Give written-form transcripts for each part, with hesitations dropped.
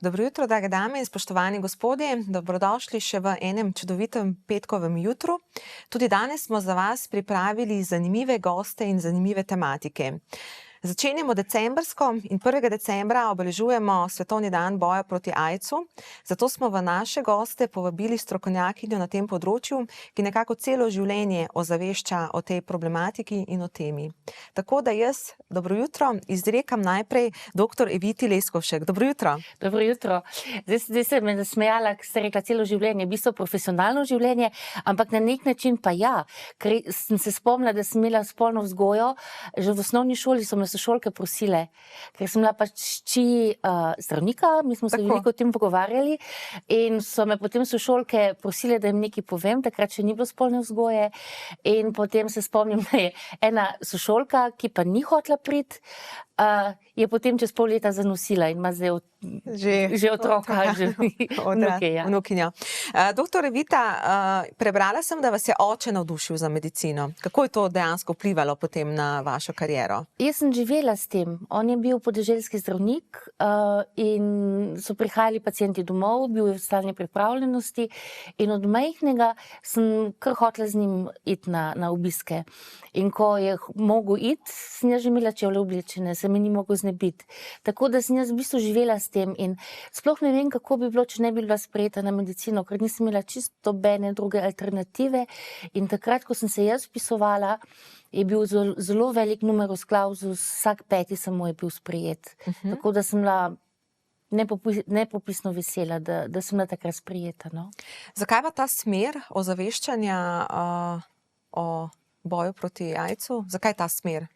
Dobro jutro, drage dame in spoštovani gospodje. Dobrodošli še v enem čudovitem petkovem jutru. Tudi danes smo za vas pripravili zanimive goste in zanimive tematike. Začenjamo decembrsko in 1. decembra obeležujemo Svetovni dan boja proti AIDS-u. Zato smo v naše goste povabili strokovnjakinjo na tem področju, ki nekako celo življenje ozavešča o tej problematiki in o temi. Tako da jaz, dobro jutro, izrekam najprej dr. Eviti Leskovšek. Dobro jutro. Dobro jutro. Zdaj se me zasmejala, ker ste rekla celo življenje, v bistvu profesionalno življenje, ampak na nek način pa ja, ker sem se spomnila, da sem imela spolno vzgojo, že v osnovni šoli so me sošolke prosile, ker sem bila pač hči zdravnika, mi smo se veliko o tem pogovarjali in so me potem sošolke prosile, da jim nekaj povem, takrat še ni bilo spolne vzgoje in potem se spomnim, da je ena sošolka, ki pa ni hotela priti, je potem čez pol leta zanosila in ima zdaj že otroka, že vnukinjo. Doktor Evita, prebrala sem, da vas je oče navdušil za medicino. Kako je to dejansko vplivalo potem na vašo kariero? Jaz sem živela s tem. On je bil podeželski zdravnik in so prihajali pacienti domov, bil je v stalni pripravljenosti in od majhnega sem kar hotela z njim iti na obiske. In ko je mogel iti, sem jaz že imela čevlje oblečene, se mi ni mogel znebiti. Tako da sem jaz v bistvu živela s tem in sploh ne vem, kako bi bilo, če ne bi bila sprejeta na medicino, ker nisem imela čisto nobene druge alternative in takrat, ko sem se jaz vpisovala, je bil zelo velik numerus clausus, vsak 5. samo je bil sprejet. Tako da sem bila nepopisno vesela, da sem bila takrat sprejeta. No? Zakaj pa ta smer ozaveščanja o boju proti AIDS-u? Zakaj ta smer?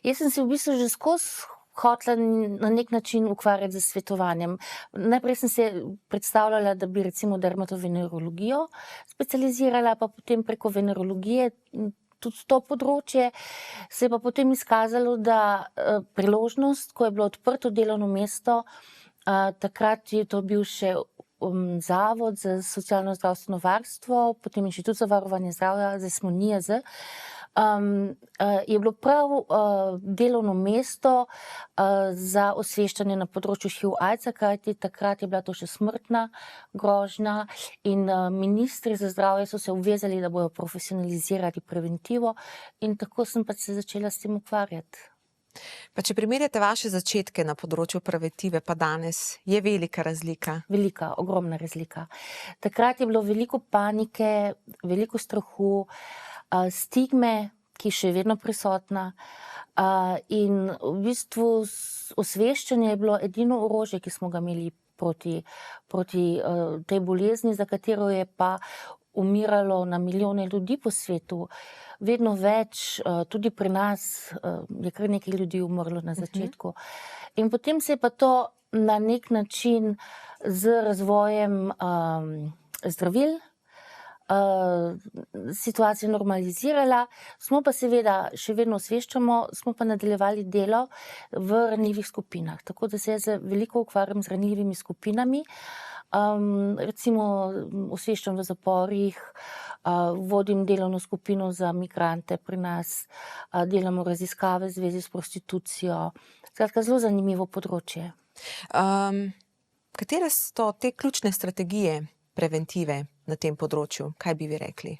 Jaz sem se v bistvu že skozi hotela na nek način ukvarjati z svetovanjem. Najprej sem se predstavljala, da bi recimo dermatovenerologijo specializirala, pa potem preko venerologije tudi to področje. Se je pa potem izkazalo, da priložnost, ko je bilo odprto delovno mesto, takrat je to bil še Zavod za socialno zdravstveno varstvo, potem Inštitut za varovanje zdravja, zdaj smo NIJZ, je bilo prav delovno mesto za osveščanje na področju HIV-AIDS-a, kajti takrat je bila to še smrtna grožnja in ministri za zdravje so se obvezali, da bojo profesionalizirali preventivo in tako sem pač se začela s tem ukvarjati. Pa če primerjate vaše začetke na področju preventive, pa danes, je velika razlika? Velika, ogromna razlika. Takrat je bilo veliko panike, veliko strahu, stigme, ki še vedno prisotna in v bistvu osveščanje je bilo edino orožje, ki smo ga imeli proti tej bolezni, za katero je pa umiralo na milijone ljudi po svetu. Vedno več, tudi pri nas je kar nekaj ljudi umrlo na začetku. In potem se je pa to na nek način z razvojem zdravil situacija normalizirala, smo pa seveda še vedno osveščamo, smo pa nadaljevali delo v ranljivih skupinah. Tako da se jaz veliko ukvarjam z ranljivimi skupinami. Recimo osveščam v zaporih, vodim delovno skupino za migrante pri nas, delamo raziskave v zvezi s prostitucijo. Skratka, zelo zanimivo področje. Katere so te ključne strategije preventive na tem področju? Kaj bi vi rekli?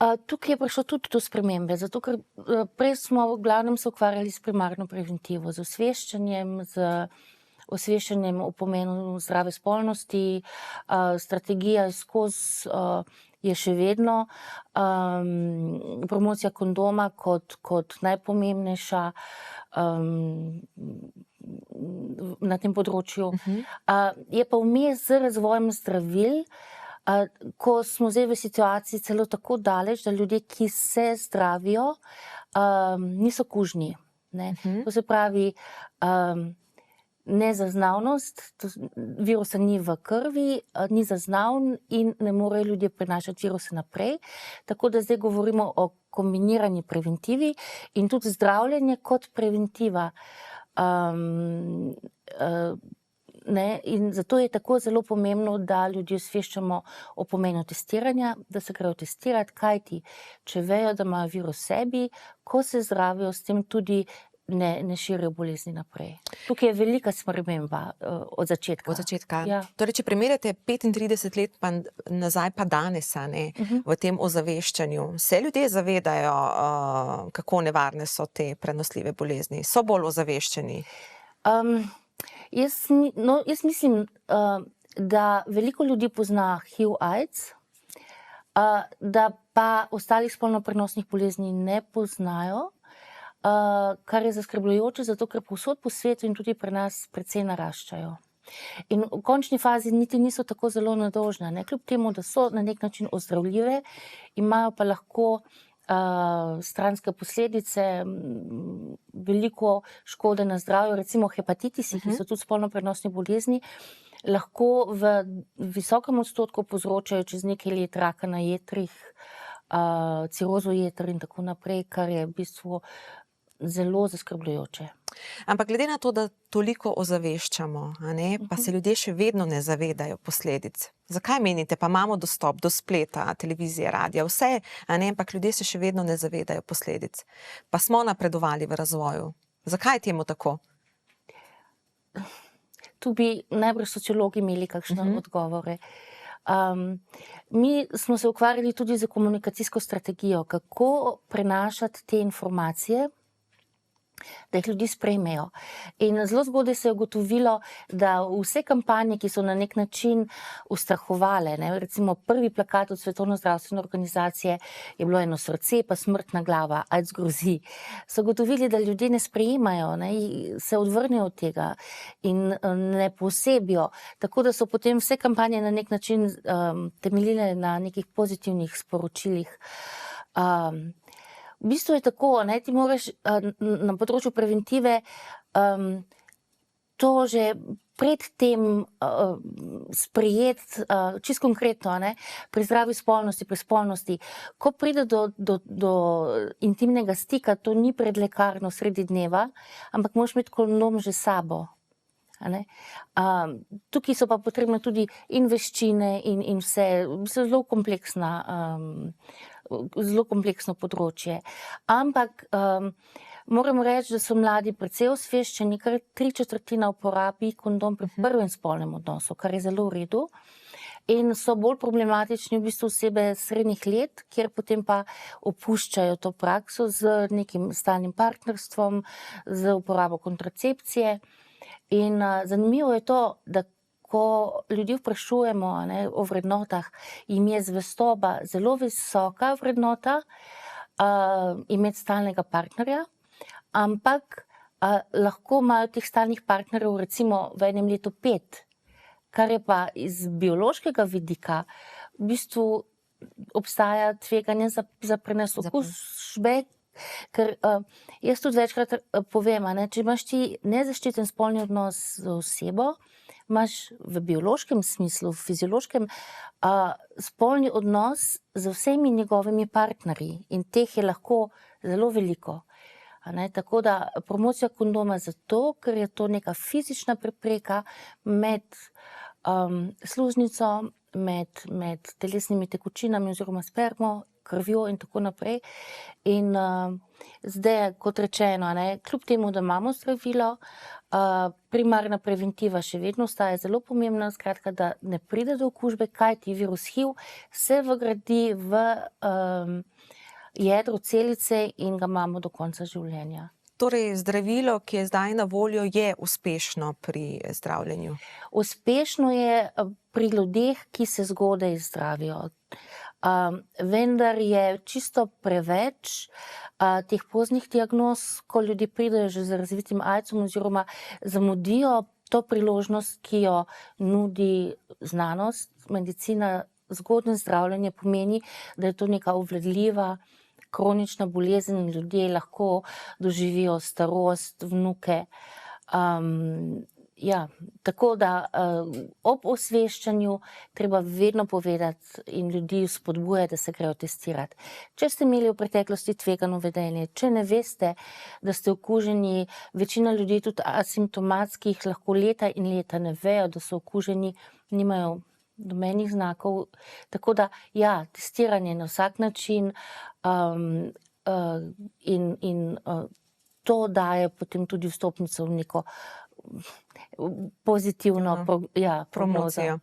Tukaj je prišlo tudi do spremembe, zato ker prej smo v glavnem se ukvarjali s primarno preventivo, z osveščanjem o pomenu zdrave spolnosti, strategija skozi je še vedno promocija kondoma kot najpomembnejša na tem področju. Je pa vmes z razvojem zdravil, ko smo zdaj v situaciji celo tako daleč, da ljudje, ki se zdravijo, niso kužni. To se pravi, nezaznavnost, virusa ni v krvi, ni zaznavn in ne morejo ljudje prenašati virusa naprej. Tako da zdaj govorimo o kombinirani preventivi in tudi zdravljenje kot preventiva. In zato je tako zelo pomembno, da ljudi osveščamo o pomenu testiranja, da se grejo testirati, kajti če vejo, da imajo virus v sebi, ko se zdravijo, s tem tudi ne širijo bolezni naprej. Tukaj je velika sprememba od začetka. Od začetka. Ja. Torej, če primerjate 35 let pa nazaj pa danes, v tem ozaveščanju, se ljudje zavedajo, kako nevarne so te prenosljive bolezni? So bolj ozaveščeni? Jaz mislim, da veliko ljudi pozna HIV-AIDS, da pa ostalih spolno prenosnih bolezni ne poznajo, kar je zaskrbljujoče, zato ker povsod po svetu in tudi pri nas precej naraščajo. In v končni fazi niti niso tako zelo nedolžne, ne? Kljub temu, da so na nek način ozdravljive, imajo pa lahko stranske posledice, veliko škode na zdravju, recimo hepatitisi, ki so tudi spolno prenosne bolezni, lahko v visokem odstotku povzročajo čez nekaj let raka na jetrih, cirozo jeter in tako naprej, kar je v bistvu zelo zaskrbljujoče. Ampak glede na to, da toliko ozaveščamo, pa se ljudje še vedno ne zavedajo posledic. Zakaj menite? Pa imamo dostop do spleta, televizije, radia, vse, ampak ljudje se še vedno ne zavedajo posledic. Pa smo napredovali v razvoju. Zakaj je temu tako? Tu bi najbrž sociologi imeli kakšne odgovore. Mi smo se ukvarjali tudi z komunikacijsko strategijo, kako prenašati te informacije, da jih ljudi sprejmejo. In zelo zgodaj se je ugotovilo, da vse kampanje, ki so na nek način ustrahovale, recimo prvi plakat od Svetovne zdravstvene organizacije je bilo eno srce, pa smrtna glava, AIDS grozi. So ugotovili, da ljudje ne sprejemajo, se odvrnejo od tega in ne posebijo. Tako da so potem vse kampanje na nek način temeljile na nekih pozitivnih sporočilih. V bistvu je tako, ti moraš na področju preventive to že predtem sprejeti, čisto konkretno, pri zdravi spolnosti, pri spolnosti. Ko pride do intimnega stika, to ni pred lekarno sredi dneva, ampak moraš imeti kondom že s sabo. Tukaj so pa potrebne tudi in veščine in vse, zelo kompleksno področje. Ampak moram reči, da so mladi precej osveščeni, kar 3/4 uporabi kondom pri prvem spolnem odnosu, kar je zelo v redu. In so bolj problematični v bistvu osebe srednjih let, kjer potem pa opuščajo to prakso z nekim stalnim partnerstvom, z uporabo kontracepcije. In zanimivo je to, da ko ljudi vprašujemo o vrednotah, jim je zvestoba zelo visoka vrednota, imeti stalnega partnerja, ampak lahko imajo teh stalnih partnerjev recimo v enem letu 5, kar je pa iz biološkega vidika v bistvu obstaja tveganje za prenos okužbe. Ker jaz tudi večkrat povem, če imaš ti nezaščiten spolni odnos z osebo, imaš v biološkem smislu, v fiziološkem spolni odnos z vsemi njegovimi partnerji in teh je lahko zelo veliko. Tako da promocija kondoma zato, ker je to neka fizična prepreka med sluznico, med telesnimi tekočinami oziroma spermo, krvjo in tako naprej. In zdaj, kot rečeno, kljub temu, da imamo zdravilo, primarna preventiva še vedno ostaja zelo pomembna, skratka, da ne pride do okužbe, kajti virus HIV se vgradi v jedro celice in ga imamo do konca življenja. Torej, zdravilo, ki je zdaj na voljo, je uspešno pri zdravljenju? Uspešno je pri ljudeh, ki se zgodaj zdravijo. Vendar je čisto preveč teh poznih diagnoz, ko ljudje pridejo že z razvitim AIDS-om oziroma zamudijo to priložnost, ki jo nudi znanost, medicina. Zgodnje zdravljenje pomeni, da je to neka obvladljiva kronična bolezen in ljudje lahko doživijo starost, vnuke. Tako da ob osveščanju treba vedno povedati in ljudi spodbujati, da se grejo testirati. Če ste imeli v preteklosti tvegano vedenje, če ne veste, da ste okuženi, večina ljudi tudi asimptomatskih lahko leta in leta ne vejo, da so okuženi, nimajo nobenih znakov. Tako da, testiranje na vsak način in to daje potem tudi vstopnico v neko pozitivno prognozo. Promocijo.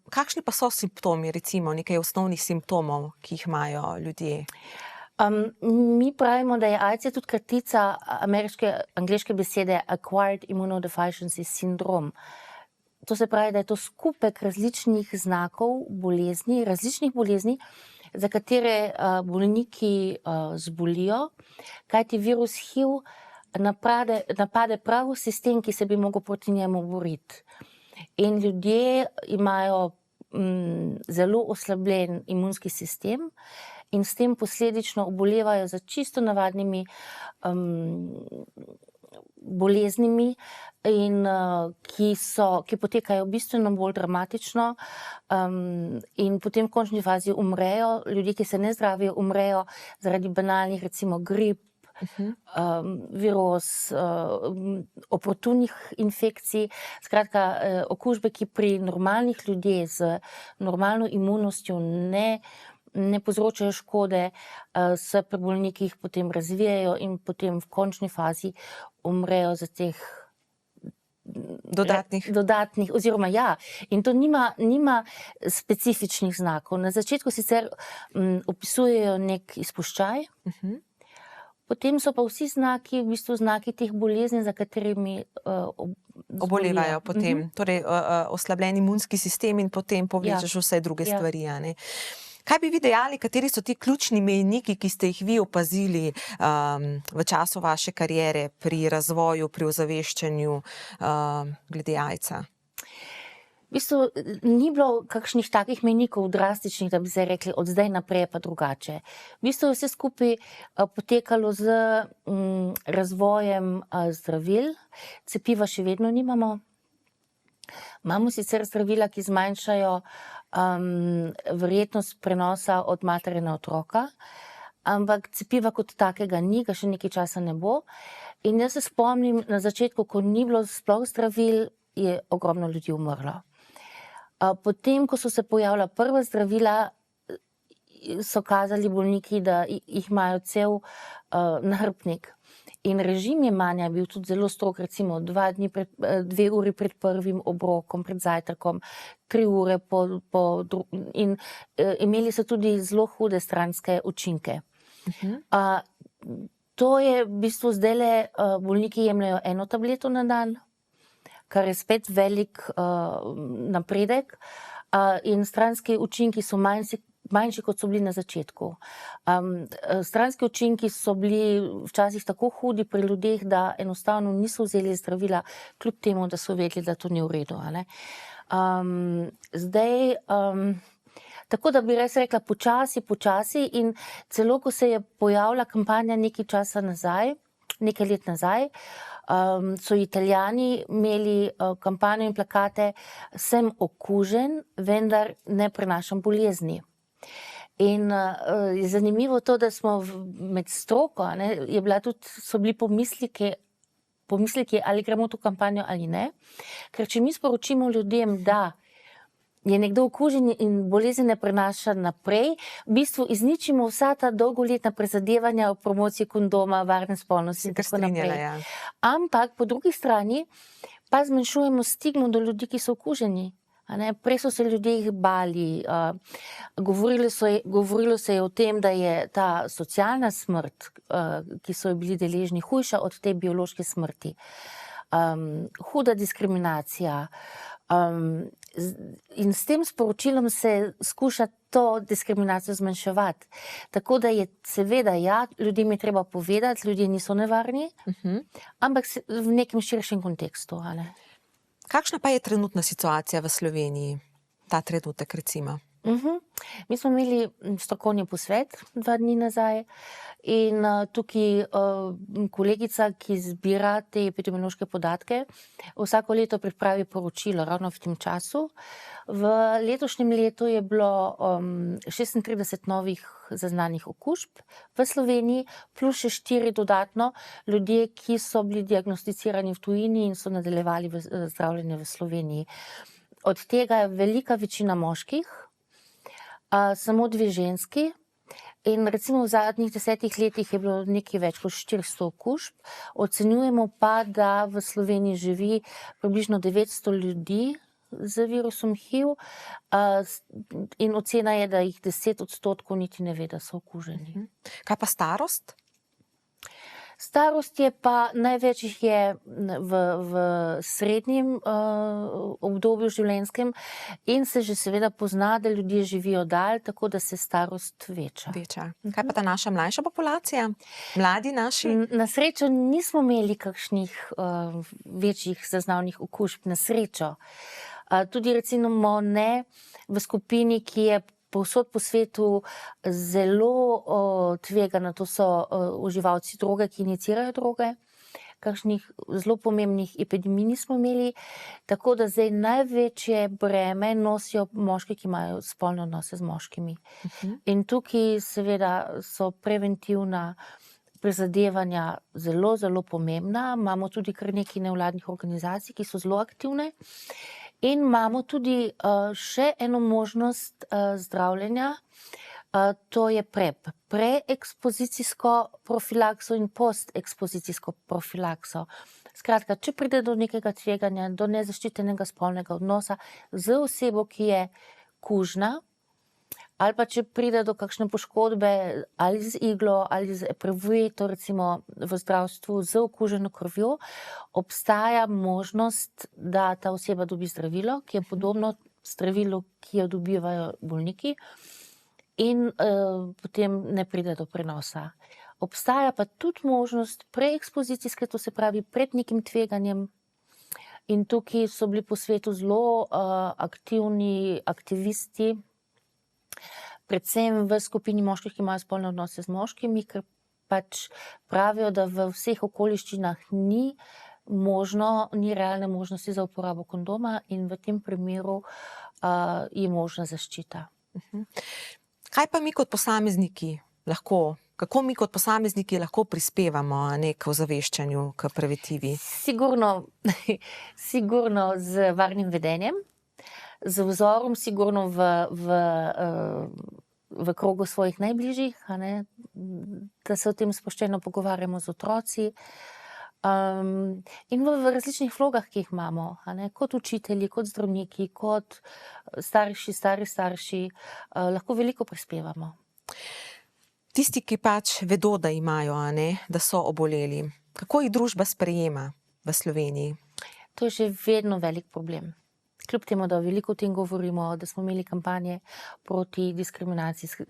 Kakšni pa so simptomi, recimo nekaj osnovnih simptomov, ki jih imajo ljudje? Mi pravimo, da je AIDS tudi kratica angleške besede Acquired Immunodeficiency Syndrome. To se pravi, da je to skupek različnih znakov bolezni, različnih bolezni, za katere bolniki zbolijo, kajti virus HIV napade prav sistem, ki se bi mogel proti njemu boriti. In ljudje imajo zelo oslabljen imunski sistem in s tem posledično obolevajo za čisto navadnimi boleznimi, in ki potekajo bistveno bolj dramatično, in potem v končni fazi umrejo. Ljudje, ki se ne zdravijo, umrejo zaradi banalnih, recimo grip, viroz, oportunih infekcij, skratka okužbe, ki pri normalnih ljudeh z normalno imunostjo ne povzročajo škode, se pri bolnikih potem razvijajo in potem v končni fazi umrejo za teh dodatnih oziroma in to nima specifičnih znakov. Na začetku sicer opisujejo nek izpuščaj, potem so pa vsi znaki, v bistvu znaki teh bolezni, za katerimi obolevajo potem. Torej, oslabljen imunski sistem in potem povlečeš vse druge stvari, a ne? Kaj bi vi dejali, kateri so ti ključni mejniki, ki ste jih vi opazili v času vaše kariere pri razvoju, pri ozaveščanju glede AIDS-a? V bistvu ni bilo kakšnih takih mejnikov drastičnih, da bi se rekli, od zdaj naprej pa drugače. V bistvu je vse skupaj potekalo z razvojem zdravil, cepiva še vedno nimamo. Imamo sicer zdravila, ki zmanjšajo verjetnost prenosa od matere na otroka, ampak cepiva kot takega ni, ga še nekaj časa ne bo. In jaz se spomnim, na začetku, ko ni bilo sploh zdravil, je ogromno ljudi umrlo. Potem, ko so se pojavila prva zdravila, so kazali bolniki, da jih imajo cel nahrbtnik. In režim jemanja je bil tudi zelo strog, recimo 2 uri pred prvim obrokom, pred zajtrkom, 3 ure in imeli so tudi zelo hude stranske učinke. To je v bistvu zdajle bolniki jemljajo 1 tableto na dan, kar je spet velik napredek, in stranski učinki so manjši, kot so bili na začetku. Stranski učinki so bili včasih tako hudi pri ljudeh, da enostavno niso vzeli zdravila, kljub temu, da so vedeli, da to ni v redu, a ne. Zdaj, tako da bi res rekla počasi, in celo ko se je pojavila kampanja nekaj let nazaj, so Italijani imeli kampanjo in plakate "Sem okužen, vendar ne prenašam bolezni". In je zanimivo to, da smo med stroko, so bili pomisleki, ali gremo v to kampanjo ali ne, ker če mi sporočimo ljudem, da je nekdo okužen in bolezen ne prenaša naprej, v bistvu izničimo vsa ta dolgoletna prizadevanja o promociji kondoma, varne spolnosti in tako naprej. Ampak po drugi strani pa zmanjšujemo stigmo do ljudi, ki so okuženi. Prej so se ljudje jih bali, govorilo se je o tem, da je ta socialna smrt, ki so jo bili deležni, hujša od te biološke smrti. Huda diskriminacija. In s tem sporočilom se skuša to diskriminacijo zmanjševati. Tako da je seveda, ljudem je treba povedati, ljudje niso nevarni, ampak v nekem širšem kontekstu. Kakšna pa je trenutna situacija v Sloveniji, ta trenutek recimo? Mi smo imeli strokovni posvet 2 dni nazaj in tukaj kolegica, ki zbira te epidemiološke podatke, vsako leto pripravi poročilo ravno v tem času. V letošnjem letu je bilo 36 novih zaznanih okužb v Sloveniji, plus še 4 dodatno ljudje, ki so bili diagnosticirani v tujini in so nadaljevali zdravljenje v Sloveniji. Od tega je velika večina moških, samo 2 ženski. In recimo v zadnjih 10 letih je bilo nekaj več kot 400 okužb. Ocenjujemo pa, da v Sloveniji živi približno 900 ljudi z virusom HIV, in ocena je, da jih 10% niti ne ve, da so okuženi. Kaj pa starost? Starost je pa, največ jih je v srednjem obdobju življenjskem in se že seveda pozna, da ljudje živijo dalj, tako da se starost veča. Kaj pa ta naša mlajša populacija? Mladi naši? Na srečo nismo imeli kakšnih večjih zaznavnih okužb, na srečo. Tudi recimo ne v skupini, ki je povsod po svetu zelo tvegana, to so uživalci droge, ki injicirajo droge. Kakšnih zelo pomembnih epidemij nismo imeli, tako da zdaj največje breme nosijo moški, ki imajo spolne odnose z moškimi. In tukaj seveda so preventivna prizadevanja zelo, zelo pomembna. Imamo tudi kar nekaj nevladnih organizacij, ki so zelo aktivne. In imamo tudi še eno možnost zdravljenja, to je PrEP, preekspozicijsko profilakso in postekspozicijsko profilakso. Skratka, če pride do nekega tveganja, do nezaščitenega spolnega odnosa z osebo, ki je kužna, ali pa če pride do kakšne poškodbe ali z iglo ali z epruvieto, recimo v zdravstvu z okuženo krvjo, obstaja možnost, da ta oseba dobi zdravilo, ki je podobno zdravilu, ki jo dobivajo bolniki, in potem ne pride do prenosa. Obstaja pa tudi možnost preekspozicijske, to se pravi pred nekim tveganjem, in tukaj so bili po svetu zelo aktivni aktivisti, predvsem v skupini moških, ki imajo spolne odnose z moškimi, ker pač pravijo, da v vseh okoliščinah ni realne možnosti za uporabo kondoma in v tem primeru je možna zaščita. Kaj pa mi kot posamezniki lahko, kako mi kot posamezniki lahko prispevamo k ozaveščanju, k preventivi? Sigurno z varnim vedenjem, z vzorom sigurno v krogu svojih najbližjih, da se o tem sproščeno pogovarjamo z otroci, in v različnih vlogah, ki jih imamo, kot učitelji, kot zdravniki, kot stari starši, lahko veliko prispevamo. Tisti, ki pač vedo, da imajo, da so oboleli, kako jih družba sprejema v Sloveniji? To je še vedno velik problem. Kljub temu, da veliko o tem govorimo, da smo imeli kampanje proti diskriminaciji,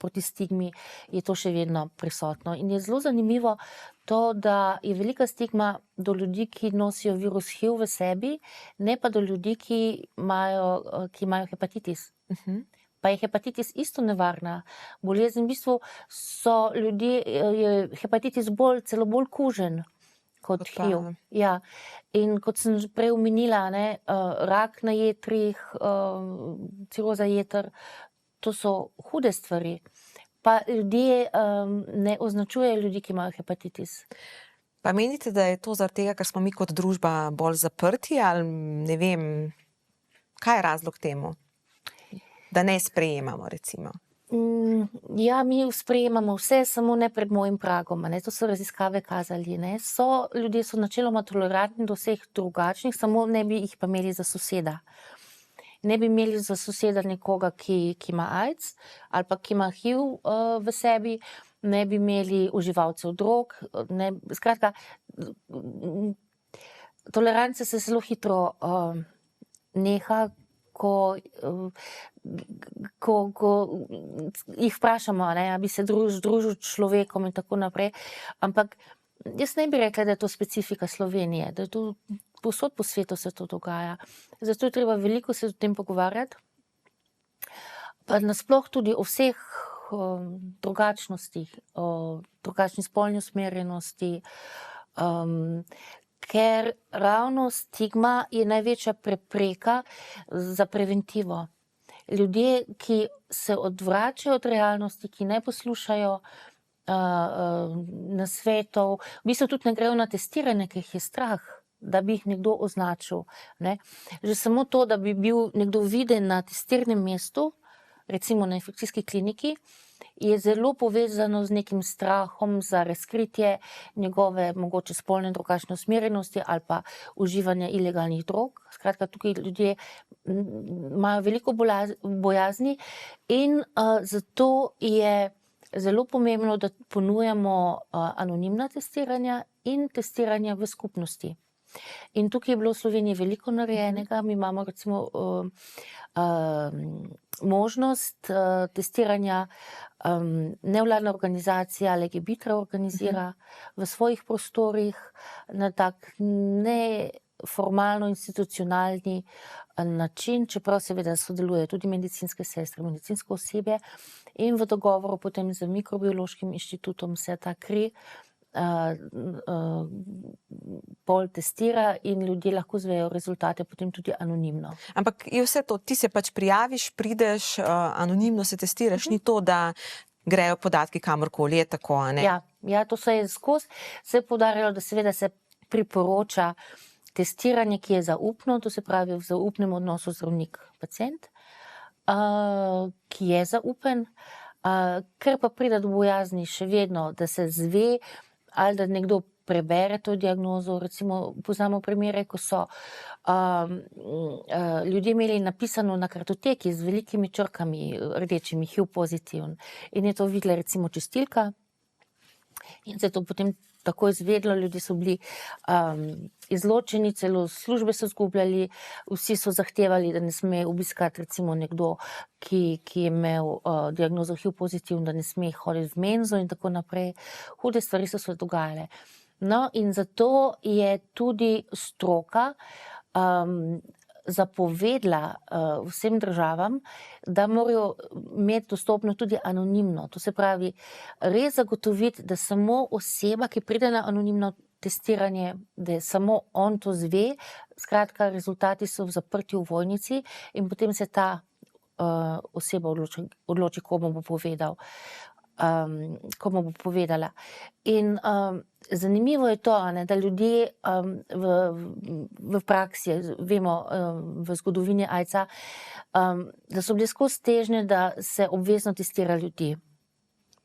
proti stigmi, je to še vedno prisotno. In je zelo zanimivo to, da je velika stigma do ljudi, ki nosijo virus HIV v sebi, ne pa do ljudi, ki imajo hepatitis. Pa je hepatitis isto nevarna bolezen. V bistvu so ljudje, je hepatitis celo bolj kužen kot HIV. Ja. In kot sem prej omenila, rak na jetrih, ciroza jeter, to so hude stvari. Pa ljudje ne označujejo ljudi, ki imajo hepatitis. Pa menite, da je to zaradi tega, ker smo mi kot družba bolj zaprti, ali ne vem, kaj je razlog temu, da ne sprejemamo, recimo? Ja, mi sprejemamo vse, samo ne pred mojim pragom, to so raziskave kazali, ljudje so načeloma tolerantni do vseh drugačnih, samo ne bi jih pa imeli za soseda. Ne bi imeli za soseda nekoga, ki ima AIDS, ali pa ki ima HIV v sebi, ne bi imeli uživalcev drog, skratka, toleranca se zelo hitro neha, ko jih vprašamo, a bi se družil s človekom in tako naprej. Ampak jaz ne bi rekla, da je to specifika Slovenije, da je to povsod po svetu se to dogaja. Zato je treba veliko se o tem pogovarjati. Pa nasploh tudi o vseh drugačnostih, o drugačni spolni usmerjenosti, ker ravno stigma je največja prepreka za preventivo. Ljudje, ki se odvračajo od realnosti, ki ne poslušajo nasvetov, v bistvu tudi ne grejo na testiranje, ker jih je strah, da bi jih nekdo označil. Že samo to, da bi bil nekdo viden na testirnem mestu, recimo na infekcijski kliniki, je zelo povezano z nekim strahom za razkritje njegove mogoče spolne in drugačne usmerjenosti ali pa uživanja ilegalnih drog. Skratka, tukaj ljudje imajo veliko bojazni in zato je zelo pomembno, da ponujamo anonimna testiranja in testiranja v skupnosti. In tukaj je bilo v Sloveniji veliko narejenega. Mi imamo recimo možnost testiranja, nevladna organizacija Legebitra organizira v svojih prostorih na tak neformalno institucionalni način, čeprav seveda sodelujejo tudi medicinske sestre, medicinsko osebje in v dogovoru potem z Mikrobiološkim inštitutom se ta kri pol testira in ljudje lahko zvejo rezultate potem tudi anonimno. Ampak je vse to, ti se pač prijaviš, prideš, anonimno se testiraš, ni to, da grejo podatki kamorkoli, je tako, a ne? Ja, to se je skozi. Se je poudarjalo, da seveda se priporoča testiranje, ki je zaupno, to se pravi v zaupnem odnosu zdravnik-pacient, ki je zaupen, ker pa pride do bojazni še vedno, da se zve ali da nekdo prebere to diagnozo. Recimo poznamo primere, ko so ljudje imeli napisano na kartoteki z velikimi črkami rdečimi HIV pozitiven in je to videla recimo čistilka in se je to potem tako izvedlo, ljudje so bili izločeni, celo službe so izgubljali, vsi so zahtevali, da ne sme obiskati recimo nekdo, ki je imel diagnozo HIV pozitivno, da ne sme hoditi v menzo in tako naprej. Hude stvari so se dogajale. No, in zato je tudi stroka zapovedla vsem državam, da morajo imeti dostopno tudi anonimno. To se pravi, res zagotoviti, da samo oseba, ki pride na anonimno testiranje, da je samo on to zve, skratka, rezultati so v zaprti ovojnici in potem se ta oseba odloči, komu bo povedal. Komu bo povedala. In zanimivo je to, da ljudje v praksi, vemo v zgodovini AIDS-a, da so bile skozi težnje, da se obvezno testira ljudi.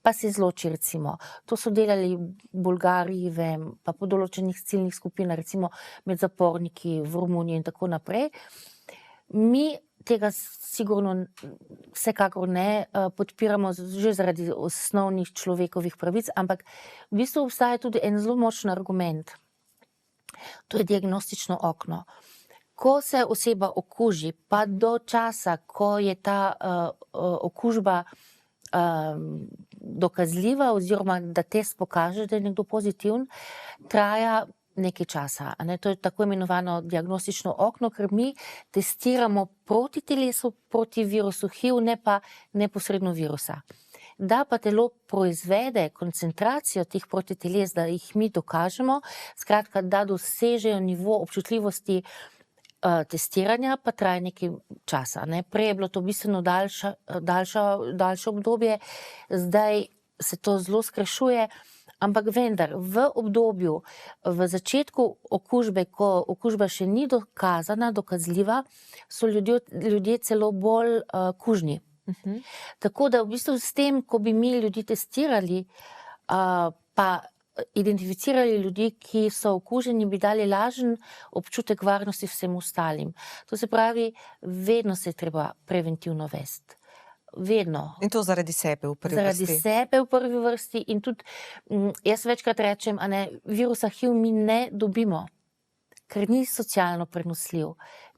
Pa se izloči recimo. To so delali Bolgariji, vem, pa po določenih ciljnih skupinah, recimo med zaporniki v Romuniji in tako naprej. Mi tega sigurno vsekakor ne podpiramo že zaradi osnovnih človekovih pravic, ampak v bistvu obstaja tudi en zelo močen argument. To je diagnostično okno. Ko se oseba okuži, pa do časa, ko je ta okužba dokazljiva oziroma da test pokaže, da je nekdo pozitiven, traja nekaj časa. To je tako imenovano diagnostično okno, ker mi testiramo proti telesu, proti virusu HIV, ne pa neposredno virusa. Da pa telo proizvede koncentracijo teh protiteles, da jih mi dokažemo, skratka, da dosežejo nivo občutljivosti testiranja, pa traja nekaj časa. Prej je bilo to bistveno daljše obdobje, zdaj se to zelo skrajšuje. Ampak vendar, v obdobju, v začetku okužbe, ko okužba še ni dokazana, dokazljiva, so ljudje celo bolj kužni. Tako da v bistvu s tem, ko bi mi ljudi testirali, pa identificirali ljudi, ki so okuženi, bi dali lažen občutek varnosti vsem ostalim. To se pravi, vedno se je treba preventivno vesti. Vedno. In to zaradi sebe v prvi vrsti. Zaradi sebe v prvi vrsti in tudi, jaz večkrat rečem, virusa HIV mi ne dobimo, ker ni socialno prenosljiv.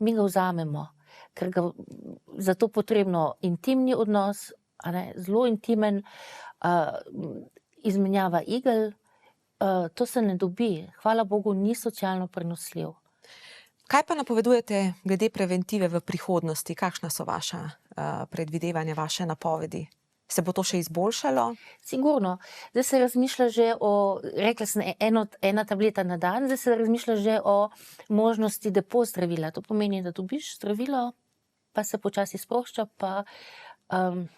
Mi ga vzamemo, ker ga zato potrebno intimni odnos, zelo intimen, izmenjava igel, to se ne dobi. Hvala Bogu, ni socialno prenosljiv. Kaj pa napovedujete glede preventive v prihodnosti? Kakšna so vaša predvidevanja, vaše napovedi? Se bo to še izboljšalo? Sigurno. Zdaj se razmišlja že o, rekla sem, ena tableta na dan, zdaj se razmišlja že o možnosti depo zdravila. To pomeni, da dobiš zdravilo, pa se počasi sprošča, pa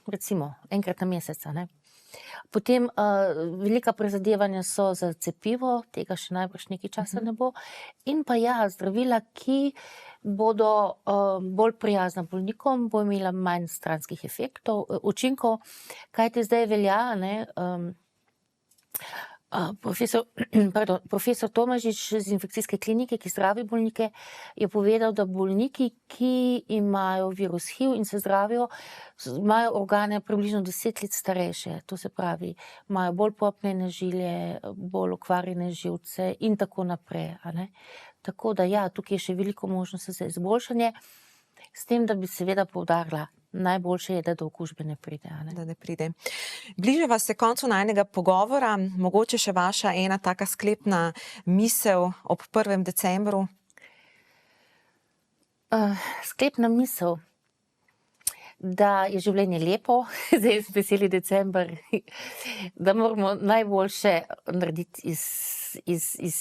recimo enkrat na mesec. Potem velika prizadevanja so za cepivo, tega še najbrž nekaj časa ne bo. In pa ja, zdravila, ki bodo bolj prijazna bolnikom, bo imela manj stranskih efektov, učinkov, kajti zdaj velja, ne, profesor Tomažič z infekcijske klinike, ki zdravi bolnike, je povedal, da bolniki, ki imajo virus HIV in se zdravijo, imajo organe približno 10 let starejše. To se pravi, imajo bolj popnjene žilje, bolj okvarjene živce in tako naprej. A ne? Tako da ja, tukaj je še veliko možnosti za izboljšanje, s tem, da bi seveda poudarila, najboljše je, da do okužbe ne pride. A ne? Da ne pride. Bližava se koncu najnega pogovora, mogoče še vaša ena taka sklepna misel ob 1. decembru? Sklepna misel, da je življenje lepo, zdaj je veseli december, da moramo najboljše narediti iz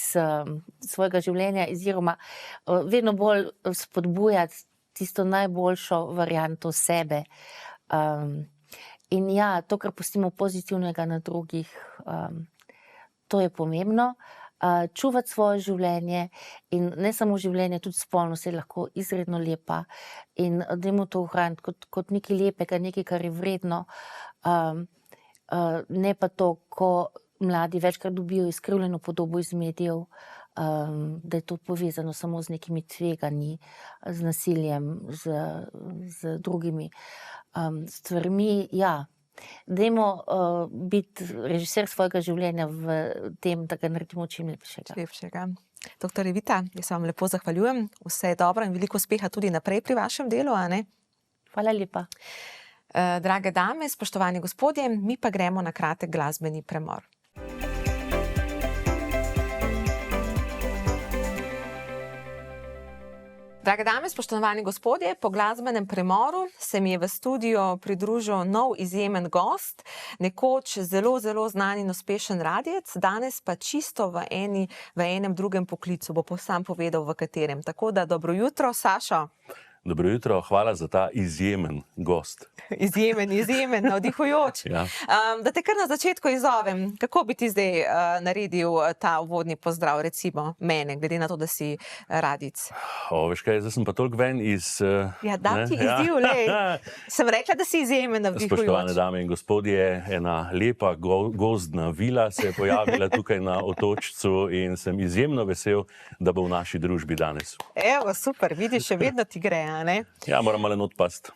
svojega življenja, oziroma vedno bolj spodbujati tisto najboljšo varianto sebe. In ja, to, kar pustimo pozitivnega na drugih, to je pomembno. Čuvati svoje življenje in ne samo življenje, tudi spolnost je lahko izredno lepa in dajmo to ohraniti kot nekaj lepega, nekaj, kar je vredno. Ne pa to, ko mladi večkrat dobijo izkrivljeno podobo iz medijev, da je to povezano samo z nekimi tveganji, z nasiljem, z drugimi stvarmi. Ja, dajmo biti režiser svojega življenja v tem, da ga naredimo čim lepšega. Doktor Evita, jaz vam lepo zahvaljujem. Vse dobro in veliko uspeha tudi naprej pri vašem delu, a ne? Hvala lepa. Drage dame, spoštovani gospodje, mi pa gremo na kratek glasbeni premor. Drage dame, spoštovani gospodje, po glasbenem premoru se mi je v studio pridružil nov izjemen gost, nekoč zelo znan in uspešen radijec, danes pa čisto v enem drugem poklicu, bo sam povedal v katerem. Tako da dobro jutro, Sašo. Dobro jutro, hvala za ta izjemen gost. Izjemen, navdihujoč. Ja. Da te kar na začetku izzovem, kako bi ti zdaj naredil ta uvodni pozdrav, recimo mene, glede na to, da si radic? Veš kaj, zdaj sem pa toliko ven iz... Ja, dam ti izziv, lej. Sem rekla, da si izjemen, navdihujoč. Spoštovane dame in gospodje, ena lepa gozdna vila se je pojavila tukaj na otočcu in sem izjemno vesel, da bo v naši družbi danes. Evo, super, vidiš, še vedno ti gre, a ne? Ja, moram malo odpasti.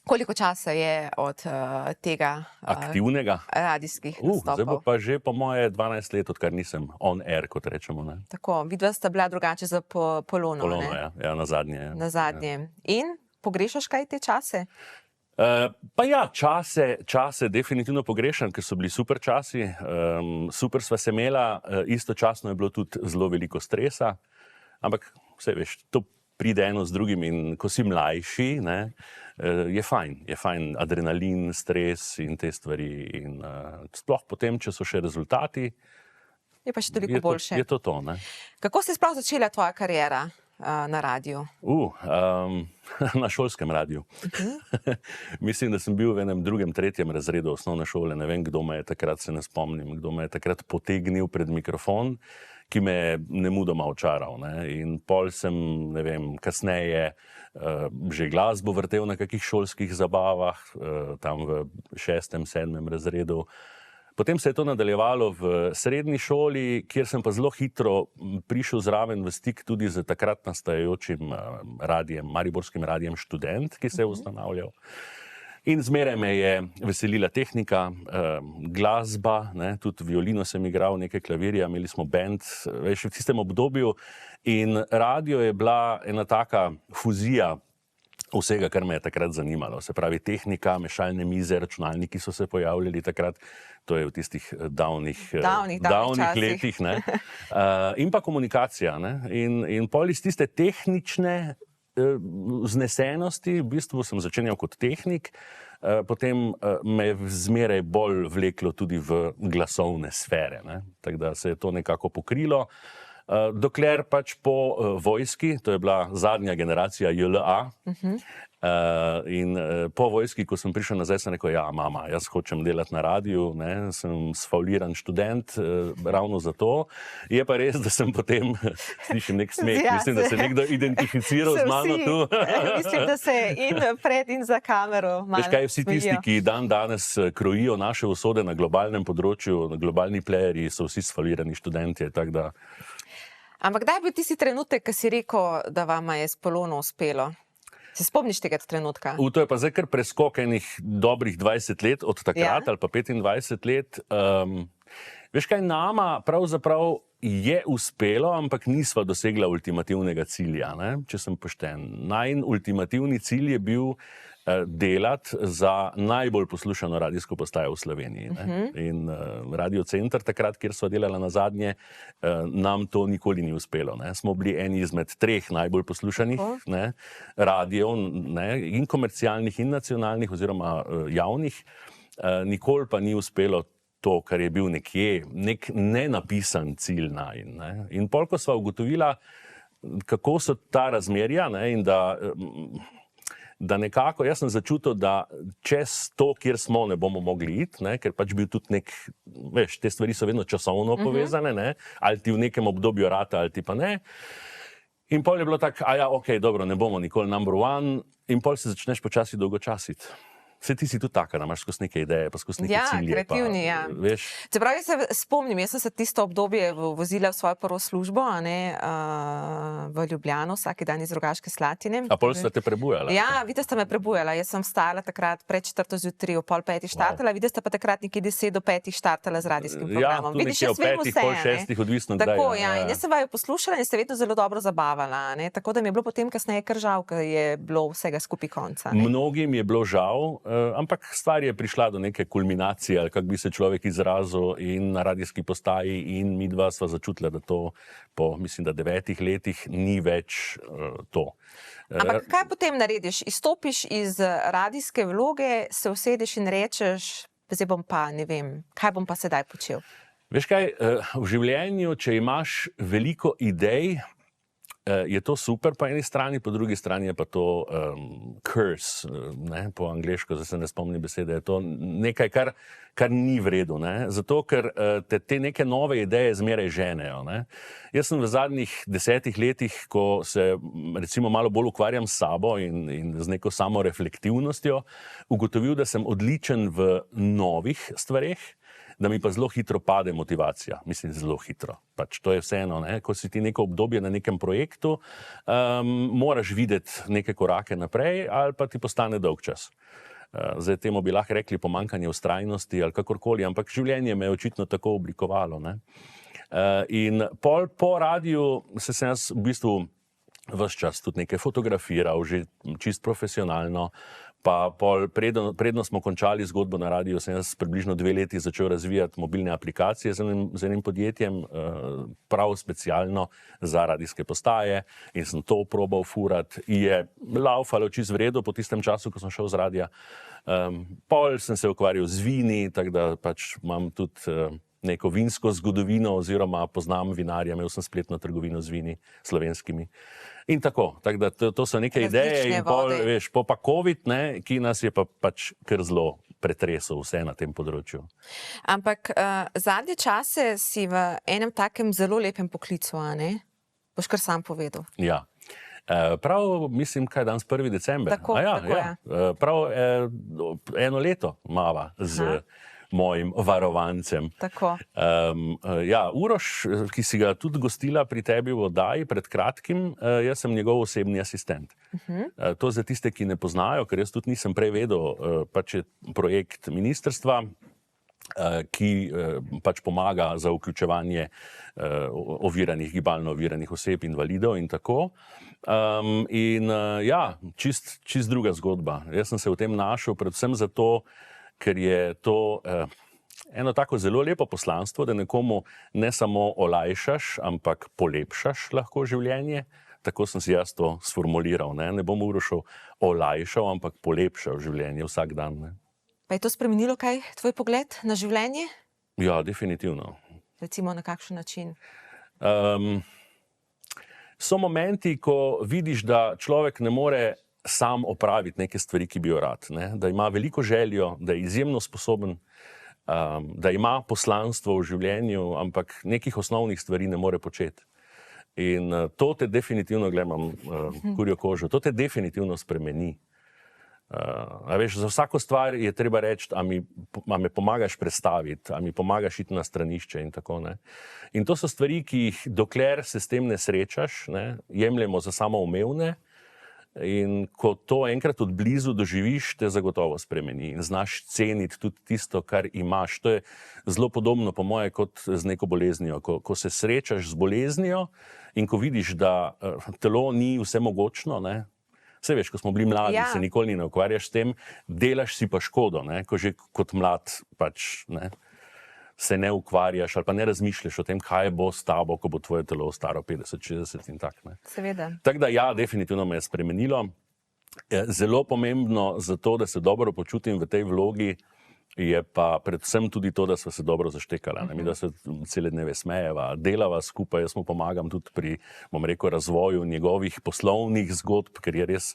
Koliko časa je od tega aktivnega radijskih nastopov? Zdaj bo pa že po moje 12 let, odkar nisem on air, kot rečemo. Ne? Tako, vidva sta bila drugače za Polono. Polono, ja, na zadnje. Ja. Na zadnje. Ja. In pogrešaš kaj te čase? Pa ja, čase definitivno pogrešam, ker so bili super časi, super sva se imela, istočasno je bilo tudi zelo veliko stresa, ampak vse veš, to pride eno z drugim in ko si mlajši, ne, je fajn, adrenalin, stres in te stvari in sploh potem, če so še rezultati, je pa še toliko boljše. Je to, ne. Kako se je sploh začela tvoja kariera na radiju? Na šolskem radiju. Mislim, da sem bil v enem 2., 3. razredu osnovne šole, ne vem, kdo me je takrat, se ne spomnim, kdo me je takrat potegnil pred mikrofon, ki me je nemudoma očaral. Ne? In pol sem, ne vem, kasneje že glasbo vrtel na kakih šolskih zabavah, tam v 6., 7. razredu. Potem se je to nadaljevalo v srednji šoli, kjer sem pa zelo hitro prišel zraven v stik tudi z takrat nastajajočim radijem, mariborskim radijem Študent, ki se je ustanavljal. In zmeraj me je veselila tehnika, glasba, ne, tudi violino sem igral, nekaj klavirja, imeli smo band, veš, v tistem obdobju. In radio je bila ena taka fuzija vsega, kar me je takrat zanimalo. Se pravi, tehnika, mešalne mize, računalniki so se pojavljali takrat, to je v tistih davnih letih, ne. In pa komunikacija, ne. In pol iz tiste tehnične vznesenosti, v bistvu sem začenjal kot tehnik, potem me je zmeraj bolj vleklo tudi v glasovne sfere, ne. Tako da se je to nekako pokrilo. Dokler pač po vojski, to je bila zadnja generacija JLA, In po vojski, ko sem prišel nazaj, sem rekel, ja, mama, jaz hočem delati na radiju, ne, sem sfauliran študent, ravno zato. Je pa res, da sem potem, slišim nek smeh, mislim, da se nekdo identificiral z mano tu. Mislim, da se in pred in za kamero malo Veš kaj, vsi tisti, ki danes krojijo naše usode na globalnem področju, globalni playerji, so vsi sfalirani študentje, tako da... Ampak kdaj je bil tisti trenutek, ko si rekel, da vama je s Polono uspelo? Se spomniš tega trenutka? To je pa zdaj kar preskok enih dobrih 20 let od takrat, ali pa 25 let. Veš kaj, nama pravzaprav je uspelo, ampak nisva dosegla ultimativnega cilja, ne? Če sem pošten. Najin ultimativni cilj je bil delati za najbolj poslušano radijsko postajo v Sloveniji. Ne? In Radio Center, takrat, kjer sva delala nazadnje, nam to nikoli ni uspelo. Ne? Smo bili eni izmed 3 najbolj poslušanih radijev, in komercialnih, in nacionalnih, oziroma javnih. Nikoli pa ni uspelo to, kar je bil nekje, nek nenapisan cilj najin. Ne? In pol, ko sva ugotovila, kako so ta razmerja, ne? In da nekako, jaz sem začutil, da čez to, kjer smo, ne bomo mogli iti, ne? Ker pač bil tudi nek, veš, te stvari so vedno časovno povezane, ne? Ali ti v nekem obdobju rata, ali ti pa ne. In pol je bilo tako, ok, dobro, ne bomo nikoli number one, in pol se začneš počasi dolgočasiti. Vse ti si tudi taka, da imaš skozi neke ideje, pa skozi neke cilje. Ja, kreativni, ja. Čeprav jaz se spomnim, jaz sem se tisto obdobje vozila v svojo prvo službo, v Ljubljano, vsaki dan iz Rogaške Slatine. A pol sta te prebujala? Ja, vidite, sta me prebujala. Jaz sem vstala takrat pred 4 zjutraj, ob 4:30 štartala, vidite, sta pa takrat nekje 10 do 5 štartala z radijskim programom. Ja, tu nekje ob 5, pol 6, odvisno kdaj. Tako, ja. In jaz sem vaju poslušala in se vedno zelo dobro zabavala, ne? Tako da mi je bilo potem kasneje kar žal, ker je bilo vsega skupaj konca. Mnogim je bilo žal, ampak stvar je prišla do neke kulminacije, ali kako bi se človek izrazil, in na radijski postaji, in midva sva začutila, da to po, mislim, da 9 letih ni več to. Ampak kaj potem narediš? Izstopiš iz radijske vloge, se usedeš in rečeš, zdaj bom pa, ne vem, kaj bom pa sedaj počel? Veš kaj, v življenju, če imaš veliko idej, je to super po eni strani, po drugi strani je pa to curse, ne, po angleško, zdaj se ne spomnim besede, je to nekaj, kar ni v redu, ne, zato ker te neke nove ideje zmeraj ženejo, ne. Jaz sem v zadnjih 10 letih, ko se recimo malo bolj ukvarjam s sabo in z neko samoreflektivnostjo, ugotovil, da sem odličen v novih stvareh, da mi pa zelo hitro pade motivacija. Mislim, zelo hitro. Pač to je vseeno, ne? Ko si ti neko obdobje na nekem projektu, moraš videti neke korake naprej, ali pa ti postane dolg čas. Zdaj temu bi lahko rekli pomanjkanje vztrajnosti ali kakorkoli, ampak življenje me je očitno tako oblikovalo, ne? In po radiju sem jaz v bistvu ves čas tudi nekaj fotografiral, že čist profesionalno. Pa predno smo končali zgodbo na radiju, sem jaz približno 2 leti začel razvijati mobilne aplikacije z enim podjetjem, prav specialno za radijske postaje, in sem to probal furati. Je laufalo čisto v redu po tistem času, ko sem šel z radija. Pol sem se ukvarjal z vini, tako da pač imam tudi neko vinsko zgodovino, oziroma poznam vinarja, imel sem spletno trgovino z vini slovenskimi. In tako da to so neke ideje, in pol, veš, pa COVID, ne, ki nas je pa pač kar zelo pretresel vse na tem področju. Ampak zadnje čase si v enem takem zelo lepem poklicu, a ne? Boš kar sam povedal. Ja. Prav, mislim, kaj je danes 1. december. Tako, prav 1 leto mava z mojim varovancem. Tako. Ja, Uroš, ki si ga tudi gostila pri tebi v oddaji pred kratkim, jaz sem njegov osebni asistent. To za tiste, ki ne poznajo, ker jaz tudi nisem prej vedel, pač je projekt ministrstva, ki pač pomaga za vključevanje gibalno oviranih oseb, invalidov in tako. Ja, čist druga zgodba. Jaz sem se v tem našel predvsem zato, ker je to eno tako zelo lepo poslanstvo, da nekomu ne samo olajšaš, ampak polepšaš lahko življenje. Tako sem si jaz to sformuliral. Ne bom Urošu olajšal, ampak polepšal življenje vsak dan. Ne. Pa je to spremenilo kaj, tvoj pogled na življenje? Ja, definitivno. Recimo na kakšen način? So momenti, ko vidiš, da človek ne more sam opraviti neke stvari, ki bi jo rad, ne? Da ima veliko željo, da je izjemno sposoben, da ima poslanstvo v življenju, ampak nekih osnovnih stvari ne more početi. In to te definitivno, gledam kurjo kožo, to te definitivno spremeni. A veš, za vsako stvar je treba reči, a me pomagaš predstaviti, a mi pomagaš iti na stranišče in tako, ne. In to so stvari, ki jih, dokler se s tem ne srečaš, ne, jemljemo za samoumevne, in ko to enkrat od blizu doživiš, te zagotovo spremeni in znaš ceniti tudi tisto, kar imaš. To je zelo podobno, po moje, kot z neko boleznijo. Ko se srečaš z boleznijo in ko vidiš, da telo ni vsemogočno, ne. Saj veš, ko smo bili mladi, se nikoli ne ukvarjaš s tem, delaš si pa škodo, ne, ko že kot mlad pač, ne, se ne ukvarjaš ali pa ne razmišljaš o tem, kaj bo s tabo, ko bo tvoje telo staro 50, 60 in tak, ne. Seveda. Tako da ja, definitivno me je spremenilo. Zelo pomembno za to, da se dobro počutim v tej vlogi, je pa predvsem tudi to, da sva se dobro zaštekala. Mi da se cele dneve smejeva, delava skupaj, jaz mu pomagam tudi pri, bom rekel, razvoju njegovih poslovnih zgodb, ker je res